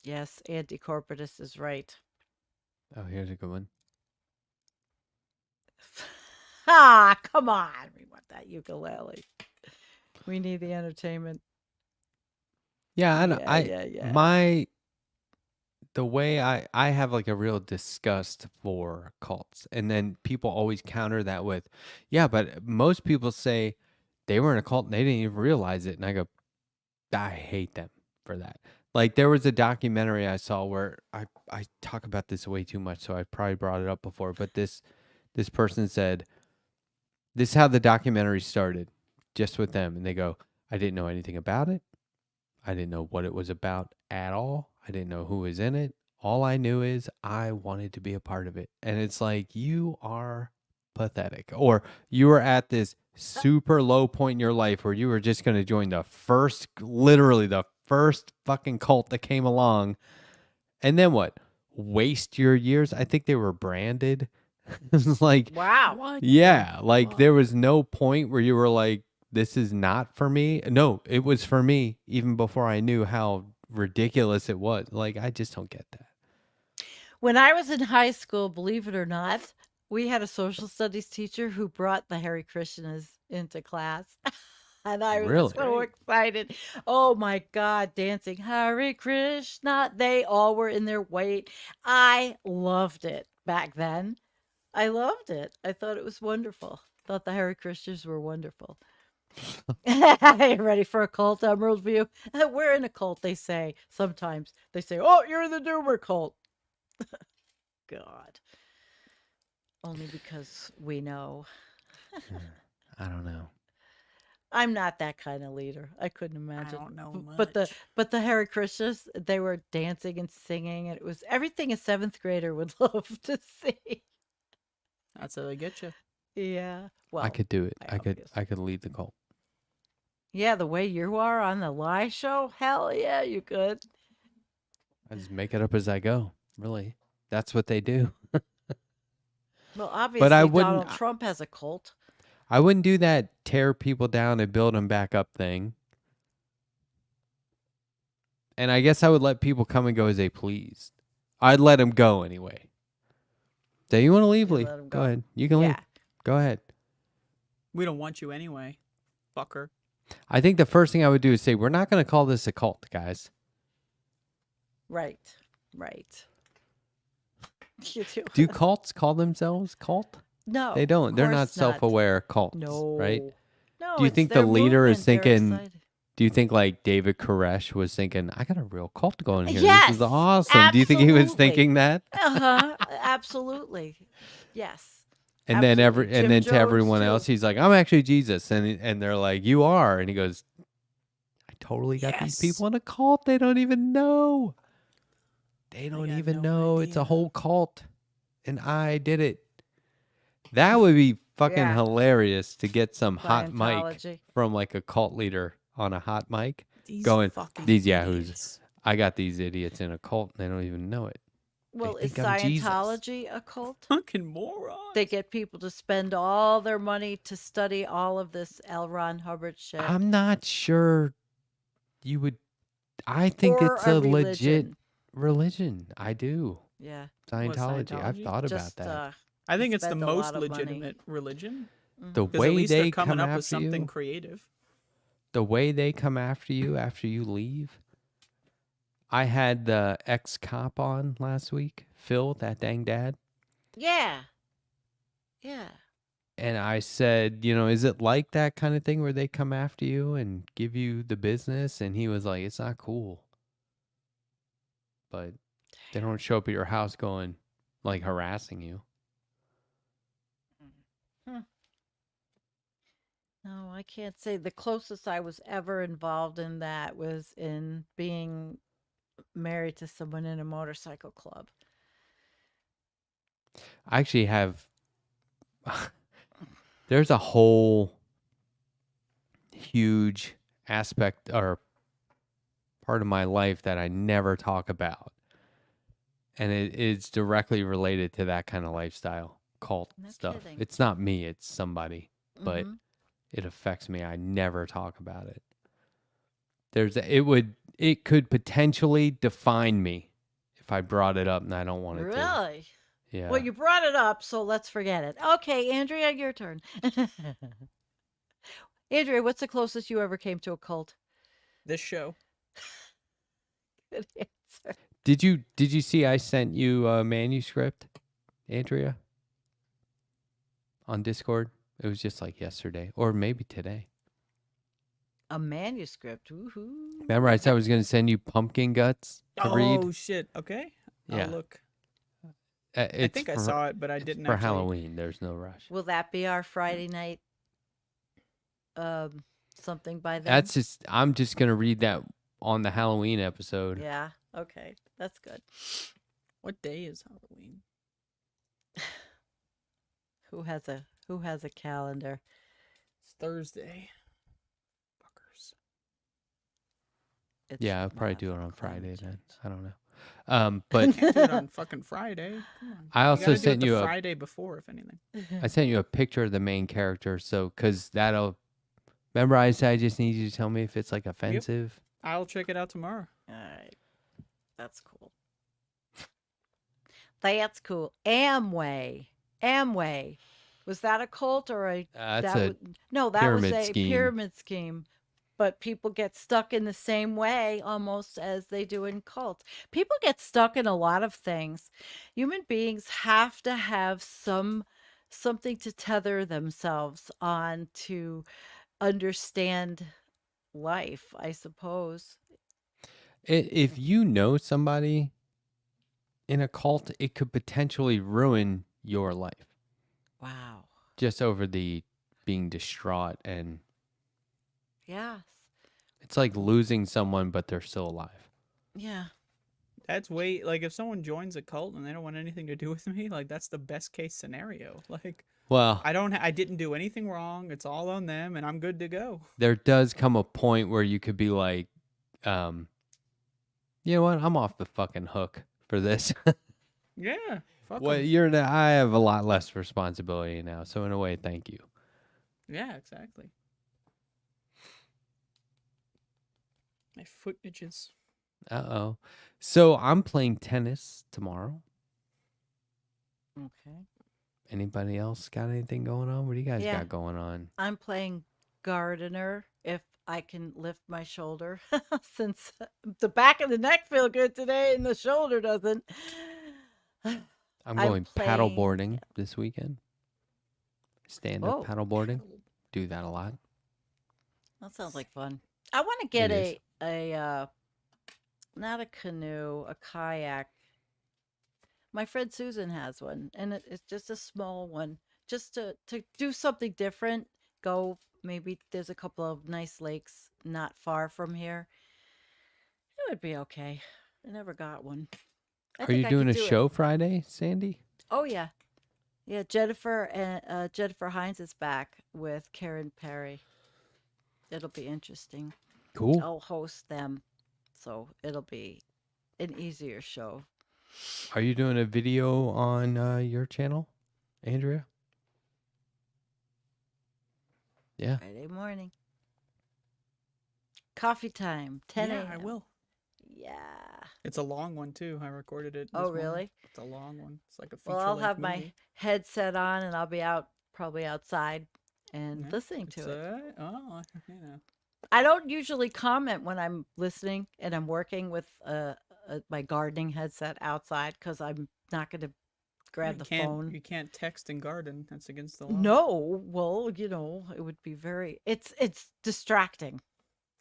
Yes, anti-corporatist is right. Oh, here's a good one. Ah, come on. We want that ukulele. We need the entertainment. Yeah, I know. Yeah. The way I have like a real disgust for cults, and then people always counter that with, yeah, but most people say they were in a cult and they didn't even realize it, and I go, I hate them for that. Like there was a documentary I saw where I talk about this way too much, so I probably brought it up before, but this person said, this is how the documentary started, just with them, and they go, I didn't know anything about it. I didn't know what it was about at all. I didn't know who was in it. All I knew is I wanted to be a part of it. And it's like, you are pathetic. Or you were at this super low point in your life where you were just going to join literally the first fucking cult that came along. And then what? Waste your years? I think they were branded. It's like, Wow. yeah, like there was no point where you were like, this is not for me. No, it was for me even before I knew how ridiculous it was. Like, I just don't get that. When I was in high school, believe it or not, we had a social studies teacher who brought the Hare Krishnas into class. And I was Really? so excited. Oh my God, dancing Hare Krishna. They all were in their weight. I loved it back then. I loved it. I thought it was wonderful. Thought the Hare Krishnas were wonderful. You ready for a cult, Emerald View? We're in a cult, they say. Sometimes they say, oh, you're in the Doomer cult. God. Only because we know. I don't know. I'm not that kind of leader. I couldn't I imagine. don't know But the Hare Krishnas, they were dancing and singing, and it was everything a seventh grader would love to see. That's how they get you. Yeah. Well, I could do it. I I could lead the cult. yeah, the way you are on the Lie Show, hell yeah, you could. I just make it up as I go. Really, that's what they do. Well, obviously, I wouldn't- Donald Trump has a cult. I wouldn't do that tear people down and build them back up thing. And I guess I would let people come and go as they pleased. I'd let them go anyway. Say, you want to leave? You Leave. let 'em Go go. ahead. You can leave. Yeah. Go ahead. We don't want you anyway, fucker. I think the first thing I would do is say, we're not going to call this a cult, guys. Right. Right. You do. Do cults call themselves cult? No. They don't. of They're not course self-aware cults, No. right? No. Do you it's think the their leader is movement, they're thinking, excited. do you think like David Koresh was thinking, I got a real cult going here. This Yes, is awesome. Do you think he was absolutely. thinking that? Absolutely. Yes. And Absolutely. then Jim to everyone Jones, else, too. he's like, I'm actually Jesus. And they're like, you are. And he goes, I totally got these Yes. people in a cult. They don't even know. They don't got even no know it's a idea. whole cult. And I did it. That would be fucking Yeah. hilarious to get some hot mic Scientology. from like a cult leader on a hot mic. These Going, fucking these yahoos. idiots. I got these idiots in a cult and they don't even know it. Well, is think I'm Jesus. Scientology a cult? Fucking morons. They get people to spend all their money to study all of this L. Ron Hubbard shit. I'm not sure you would. I think Or it's a legit religion. religion. I do. Yeah. Scientology. I've Scientology? thought about Just that. I think it's the spend a most lot of money. legitimate religion. The Because at way least they they're coming come up with after something you, creative. the way they come after you leave. I had the ex-cop on last week, Phil, that dang dad. Yeah. Yeah. And I said, you know, is it like that kind of thing where they come after you and give you the business? And he was like, it's not cool. But they don't show up at your house going, like, harassing you. No, I can't say. The closest I was ever involved in that was in being married to someone in a motorcycle club. I actually have, there's a whole huge aspect or part of my life that I never talk about. And it's directly related to that kind of lifestyle, cult No stuff. kidding. It's not me, it's somebody, but Mhm. it affects me. I never talk about it. It could potentially define me if I brought it up, and I don't want it to. Really? Yeah. Well, you brought it up, so let's forget it. Okay, Andrea, your turn. Andrea, what's the closest you ever came to a cult? This show. Good answer. Did you see I sent you a manuscript, Andrea? On Discord? It was just like yesterday or maybe today. A manuscript. Woohoo. Remember I said I was going to send you pumpkin guts to read? Oh shit. Okay. Yeah. I'll look. I I think I saw it, but I didn't for actually. Halloween. There's no rush. Will that be our Friday night something by then? I'm just going to read that on the Halloween episode. Yeah. Okay. That's good. What day is Halloween? Who has a calendar? It's Thursday. Fuckers. It's Yeah, I'll probably not do it for on Friday climate then. change. I don't know. But Can't do it on fucking Friday. Come on. I also gotta do it sent the you a Friday before, if anything. I sent you a picture of the main character, so because that'll. Remember, I said I just need you to tell me if it's like offensive. I'll check it out tomorrow. All right. That's cool. That's cool. Amway. Was that a cult or a That's that a was, no, that pyramid was a scheme. pyramid scheme. But people get stuck in the same way almost as they do in cults. People get stuck in a lot of things. Human beings have to have something to tether themselves on to understand life, I suppose. If you know somebody in a cult, it could potentially ruin your life Wow. just over the being distraught and Yes. It's like losing someone, but they're still alive. Yeah. That's way like if someone joins a cult and they don't want anything to do with me, like that's the best case scenario. Like Well, I didn't do anything wrong. It's all on them, and I'm good to go. there does come a point where you could be like, you know what? I'm off the fucking hook for this. Yeah. Fuck Well, 'em. I have a lot less responsibility now, so in a way, thank you. Yeah, exactly. My foot itches. Uh-oh. So I'm playing tennis tomorrow. Okay. Anybody else got anything going on? What do you guys Yeah. got going on? I'm playing gardener if I can lift my shoulder since the back of the neck feel good today and the shoulder doesn't. I'm I'm going playing- paddleboarding this weekend. Stand-up Oh. paddleboarding. Do that a lot. That sounds like fun. I want to get It a not a canoe, a kayak. My friend Susan has one, and it's just a small one, just to do something different. Go maybe there's a couple of nice lakes not far from here. It would be okay. I never got one. I Are think you I doing could a do it. show Friday, Sandy? Oh yeah, yeah. Jennifer Hines is back with Karen Perry. It'll be interesting. Cool. I'll host them, so it'll be an easier show. Are you doing a video on your channel, Andrea? Yeah. Friday morning. Coffee time, 10 Yeah, a.m. I will. Yeah. It's a long one too. I recorded it. Oh, this morning. really? It's a long one. It's like a feature. Well, I'll have my headset on and I'll be probably outside and listening to it. Oh, you know. I don't usually comment when I'm listening and I'm working with my gardening headset outside because I'm not going to grab the phone. You can't text and garden. That's against the law. No, well, it would be it's distracting.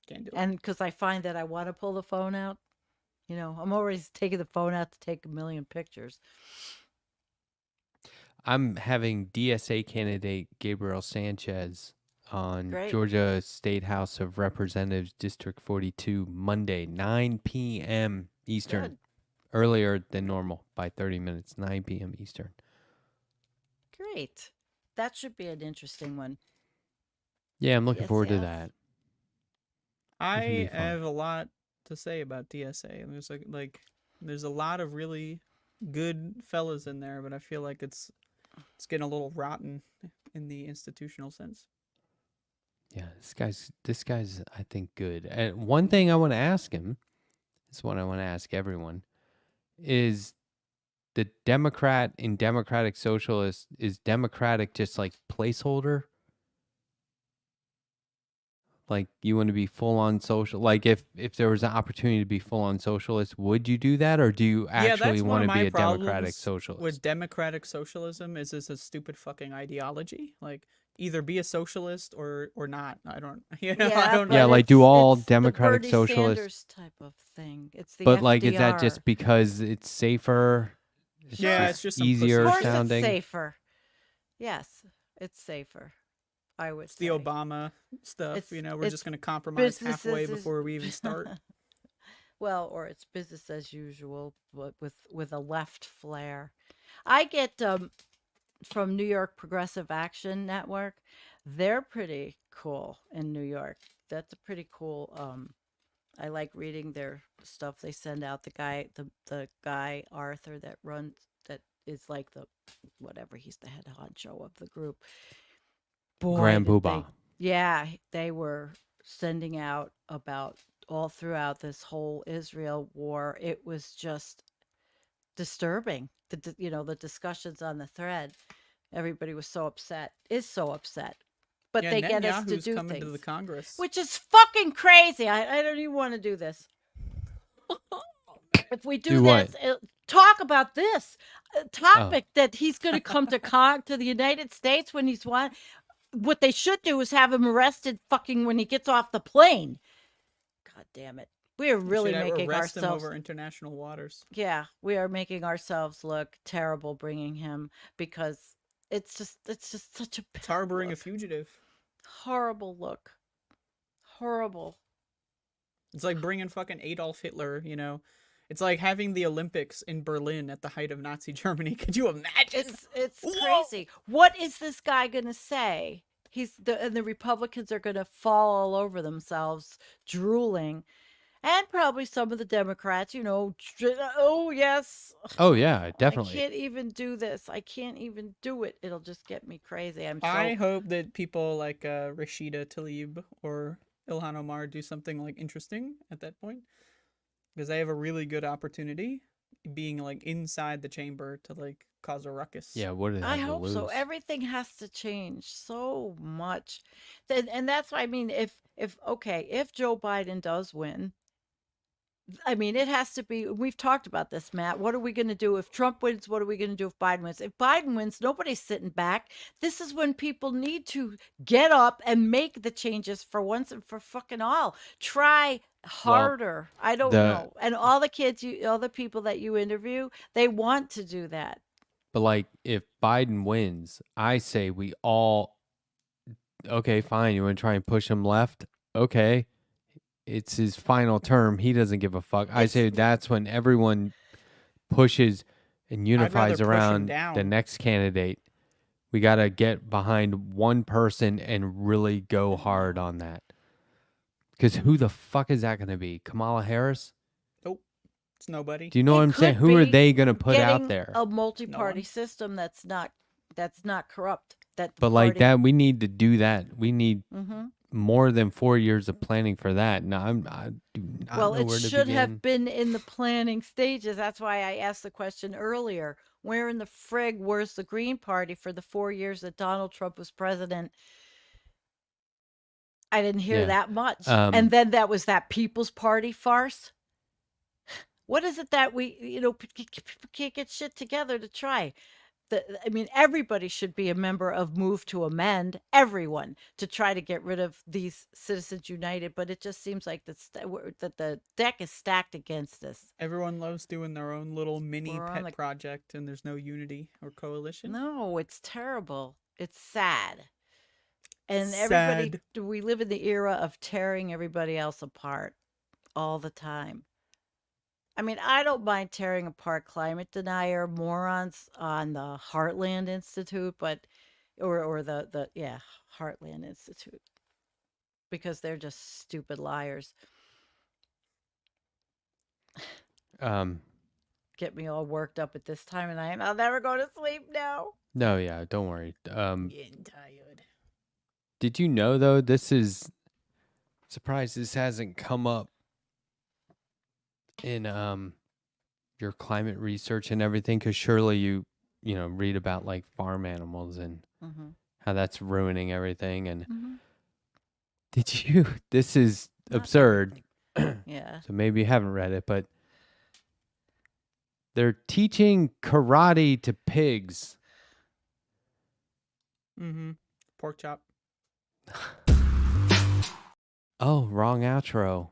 Can't do it. And because I find that I want to pull the phone out, I'm always taking the phone out to take a million pictures. I'm having DSA candidate Gabriel Sanchez on Great. Georgia State House of Representatives District 42 Monday, 9 p.m. Eastern. Good. Earlier than normal by 30 minutes, 9 p.m. Eastern. Great. That should be an interesting one. Yeah, I'm looking forward to DSA. that. I be fun. have a lot to say about DSA. And there's there's a lot of really good fellas in there, but I feel like it's getting a little rotten in the institutional sense. Yeah, this guy's I think good. And one thing I want to ask him, this is what I want to ask everyone, is the Democrat in Democratic Socialist, is Democratic just like placeholder? Like you want to be full on social? Like if there was an opportunity to be full on socialist, would you do that, or do you actually want to be a Democratic Socialist? With democratic socialism, is this a stupid fucking ideology? Like either be a socialist or not. I don't. I don't know. Yeah, like do all it's Democratic the Bernie Socialists Sanders type of thing. It's the But like, is that FDR. just because it's safer? Yeah, it's just some easier Of course sounding. it's safer. Yes, it's safer. I would It's the say. Obama stuff. It's- we're it's just going to compromise halfway businesses- before we even start. Well, or it's business as usual, but with a left flair. I get from New York Progressive Action Network. They're pretty cool in New York. That's a pretty cool. I like reading their stuff they send out. The guy Arthur that is like the whatever. He's the head honcho of the group. Boy, Grand did Poobah. they were sending out about all throughout this whole Israel war. It was just disturbing. The discussions on the thread. Everybody was so upset. Is so upset. But Yeah, they get us to Netanyahu's do coming things, to the Congress. which is fucking crazy. I don't even want to do this. If we do what? this, talk about this topic that he's going to come to the United States when he's won. What they should do is have him arrested fucking when he gets off the plane. God damn it. We are really making arrest him ourselves over international waters. Yeah, we are making ourselves look terrible bringing him because it's just such a It's harboring look. a fugitive. Horrible look. horrible. It's like bringing fucking Adolf Hitler, you know. It's like having the Olympics in Berlin at the height of Nazi Germany. Could you imagine? It's Whoa! crazy. What is this guy gonna say? And the Republicans are gonna fall all over themselves, drooling, and probably some of the Democrats. Oh yes, Oh yeah, I definitely. can't even do this. I can't even do it. It'll just get me crazy. I hope that people like Rashida Tlaib or Ilhan Omar do something like interesting at that point, because they have a really good opportunity being like inside the chamber to like cause a ruckus. Yeah, what do they I have to hope lose? so. Everything has to change so much. And that's why I mean, if Joe Biden does win, I mean, it has to be. We've talked about this, Matt. What are we going to do if Trump wins? What are we going to do if Biden wins? If Biden wins, nobody's sitting back. This is when people need to get up and make the changes for once and for fucking all. Try harder. I don't know. And all the people that you interview, they want to do that. But like, if Biden wins, I say we all. Okay, fine. You want to try and push him left? Okay. It's his final term. He doesn't give a fuck. I say that's when everyone pushes and unifies around the next candidate. We got to get behind one person and really go hard on that. Because who the fuck is that going to be? Kamala Harris? Nope. It's nobody. Do you know what I'm saying? Who are they going to put out there? A multi-party system that's not corrupt. But like that, we need to do that. We need more than 4 years of planning for that. No, I do not know where to begin. Well, it should have been in the planning stages. That's why I asked the question earlier. Where in the frig was the Green Party for the 4 years that Donald Trump was president? I didn't hear that much. And then that was that People's Party farce. What is it that we, can't get shit together to try? I mean, everybody should be a member of Move to Amend, everyone, to try to get rid of these Citizens United. But it just seems like that the deck is stacked against us. Everyone loves doing their own little mini pet project, and there's no unity or coalition. No, it's terrible. It's sad. And everybody, we live in the era of tearing everybody else apart all the time. I mean, I don't mind tearing apart climate denier morons on the Heartland Institute, or the Heartland Institute, because they're just stupid liars. Get me all worked up at this time of night, and I'll never go to sleep now. No, yeah, don't worry. Getting tired. Did you know though? This is surprised this hasn't come up in your climate research and everything, because surely you read about like farm animals and how that's ruining everything. And did you? This is absurd. Yeah. So maybe you haven't read it, but they're teaching karate to pigs. Pork chop. Oh, wrong outro.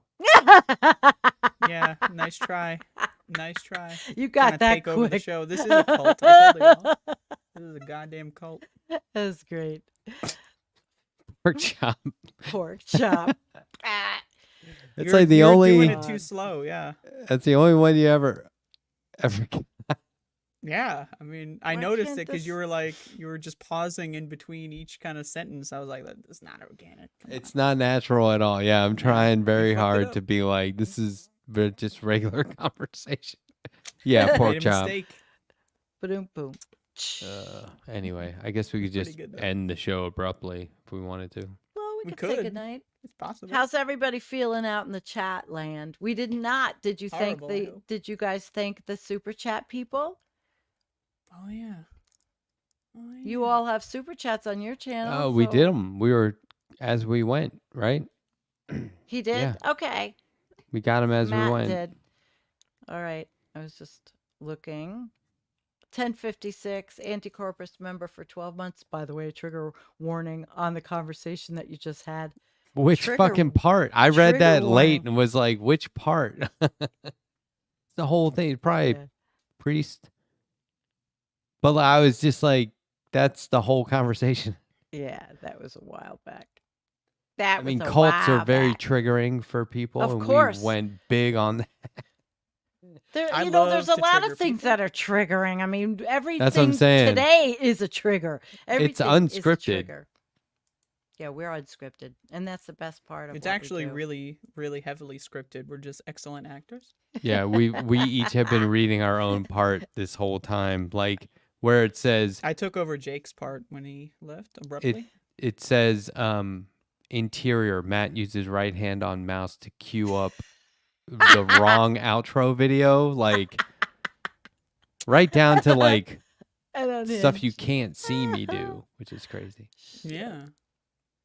Yeah, nice try. Nice try. You got that take quick. Over the show. This is a cult. I told you all. This is a goddamn cult. That's great. Pork chop. Pork chop. It's like the only. You're doing it too slow. Yeah. That's the only one you ever. Yeah, I mean, I noticed it because you were just pausing in between each kind of sentence. I was like, that's not organic. It's not natural at all. Yeah, I'm trying very hard to be like, this is just regular conversation. Yeah, pork chop. Boom, boom. Anyway, I guess we could just end the show abruptly if we wanted to. Well, we could say goodnight. It's possible. How's everybody feeling out in the chat land? We did not. Did you Did you guys thank the super chat people? Oh yeah. You all have super chats on your channel. Oh, we did them. We were as we went, right? He did? Yeah. Okay. We got him as Matt we went. Did. All right. I was just looking. 1056, anti-corpus member for 12 months. By the way, trigger warning on the conversation that you just had. Which fucking part? I read that late and was like, which part? The whole thing. Probably priest. But I was just like, that's the whole conversation. Yeah, that was a while back. That I mean, was a cults are while very back. triggering for people, Of and course. we went big on that. There, I there's a love to lot trigger of things people. that are triggering. I mean, That's what I'm everything saying. today is a trigger. It's Everything is a unscripted. trigger. Yeah, we're unscripted, and that's the best part of It's what actually we do. really, really heavily scripted. We're just excellent actors. Yeah, we each have been reading our own part this whole time, like where it says I took over Jake's part when he left it abruptly. it says interior. Matt uses right hand on mouse to queue up the wrong outro video, like right down to like And stuff you unhinged. can't see me do, which is crazy. Yeah.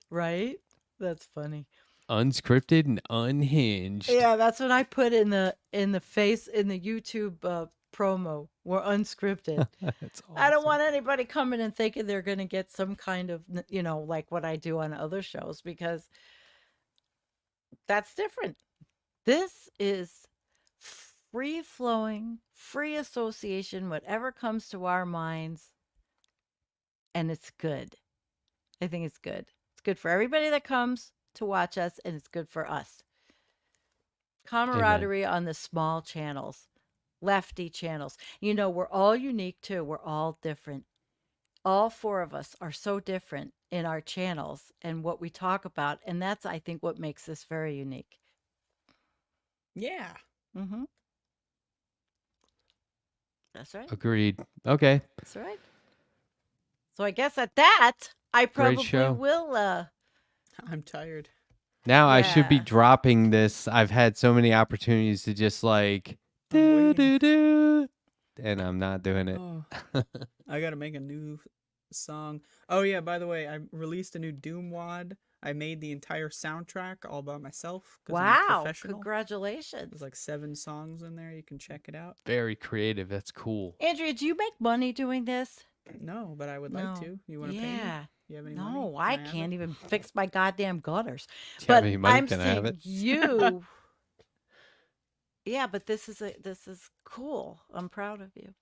Right? That's funny. Unscripted and unhinged. Yeah, that's what I put in the YouTube promo. We're unscripted. That's I don't awesome. want anybody coming and thinking they're going to get some kind of, like what I do on other shows, because that's different. This is free flowing, free association, whatever comes to our minds. And it's good. I think it's good. It's good for everybody that comes to watch us, and it's good for us. Camaraderie on the small channels, lefty channels. We're all unique too. We're all different. All four of us are so different in our channels and what we talk about. And that's, I think, what makes this very unique. Yeah. Mm-hmm. That's right. Agreed. Okay. That's right. So I guess at that, I probably show. will. I'm tired. Now I should be Yeah. dropping this. I've had so many opportunities to just like I'm waiting. do, and I'm not doing it. Oh, I gotta make a new song. Oh yeah, by the way, I released a new Doom wad. I made the entire soundtrack all by myself. 'Cause I'm a Wow. professional. Congratulations. There's like 7 songs in there. You can check it out. Very creative. That's cool. Andrea, do you make money doing this? No, but I would like No. to. You want to pay me? Yeah. You have any money? No, Can I have can't it? even fix my goddamn gutters. Do you But have any money? I'm Can I have saying it? you. Yeah, but this is cool. I'm proud of you.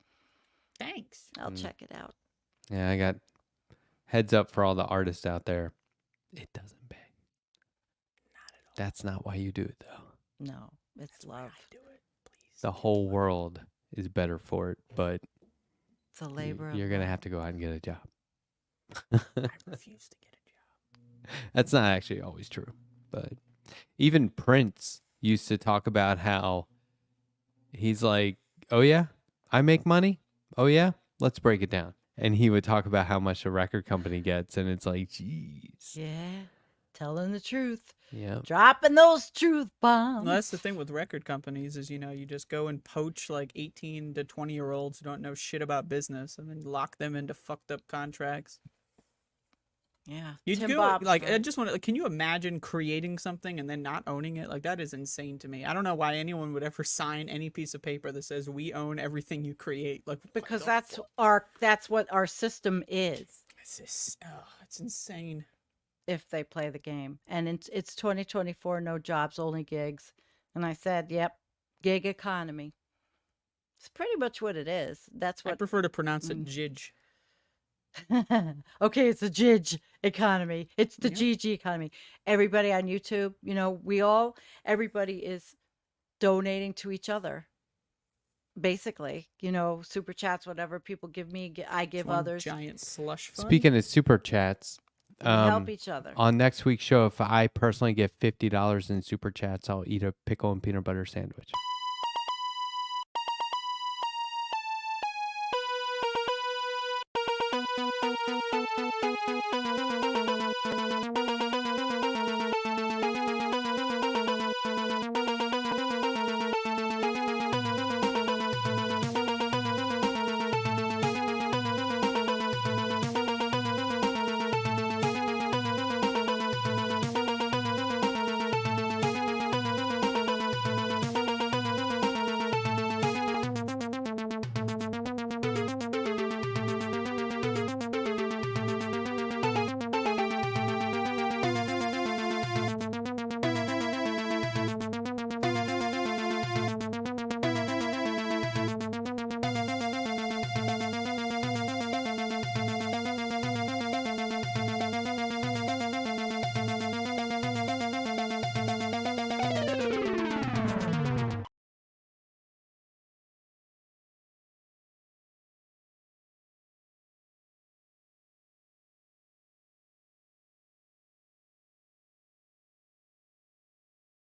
Thanks. I'll check it out. Yeah, I got heads up for all the artists out there. It doesn't pay. Not at all. That's not why you do it, though. No, it's That's why love. I do it. Please. The whole world is better for it, but It's a labor of you're gonna love. have to go out and get a job. I refuse to get a job. That's not actually always true, but even Prince used to talk about how he's like, "Oh yeah, I make money. Oh yeah, let's break it down." And he would talk about how much a record company gets, and it's like, "Jeez." Yeah, telling the truth. Yeah. Dropping those truth bombs. Well, that's the thing with record companies is, you just go and poach like 18 to 20-year-olds who don't know shit about business and then lock them into fucked up contracts. Yeah. You Tim do Bob's like I right. just want to can you imagine creating something and then not owning it? Like that is insane to me. I don't know why anyone would ever sign any piece of paper that says we own everything you create. Like what Because the that's what our system is. it's insane. If they play the game. And it's 2024, no jobs, only gigs. And I said, yep, gig economy. It's pretty much what it is. That's I what. prefer to pronounce it jidge. Okay, it's a jidge economy. It's the Yeah. GG economy. Everybody on YouTube, everybody is donating to each other. Basically, super chats, whatever people give me, I give One others. giant slush fund. Speaking of super chats, We help each other. on next week's show, if I personally get $50 in super chats, I'll eat a pickle and peanut butter sandwich.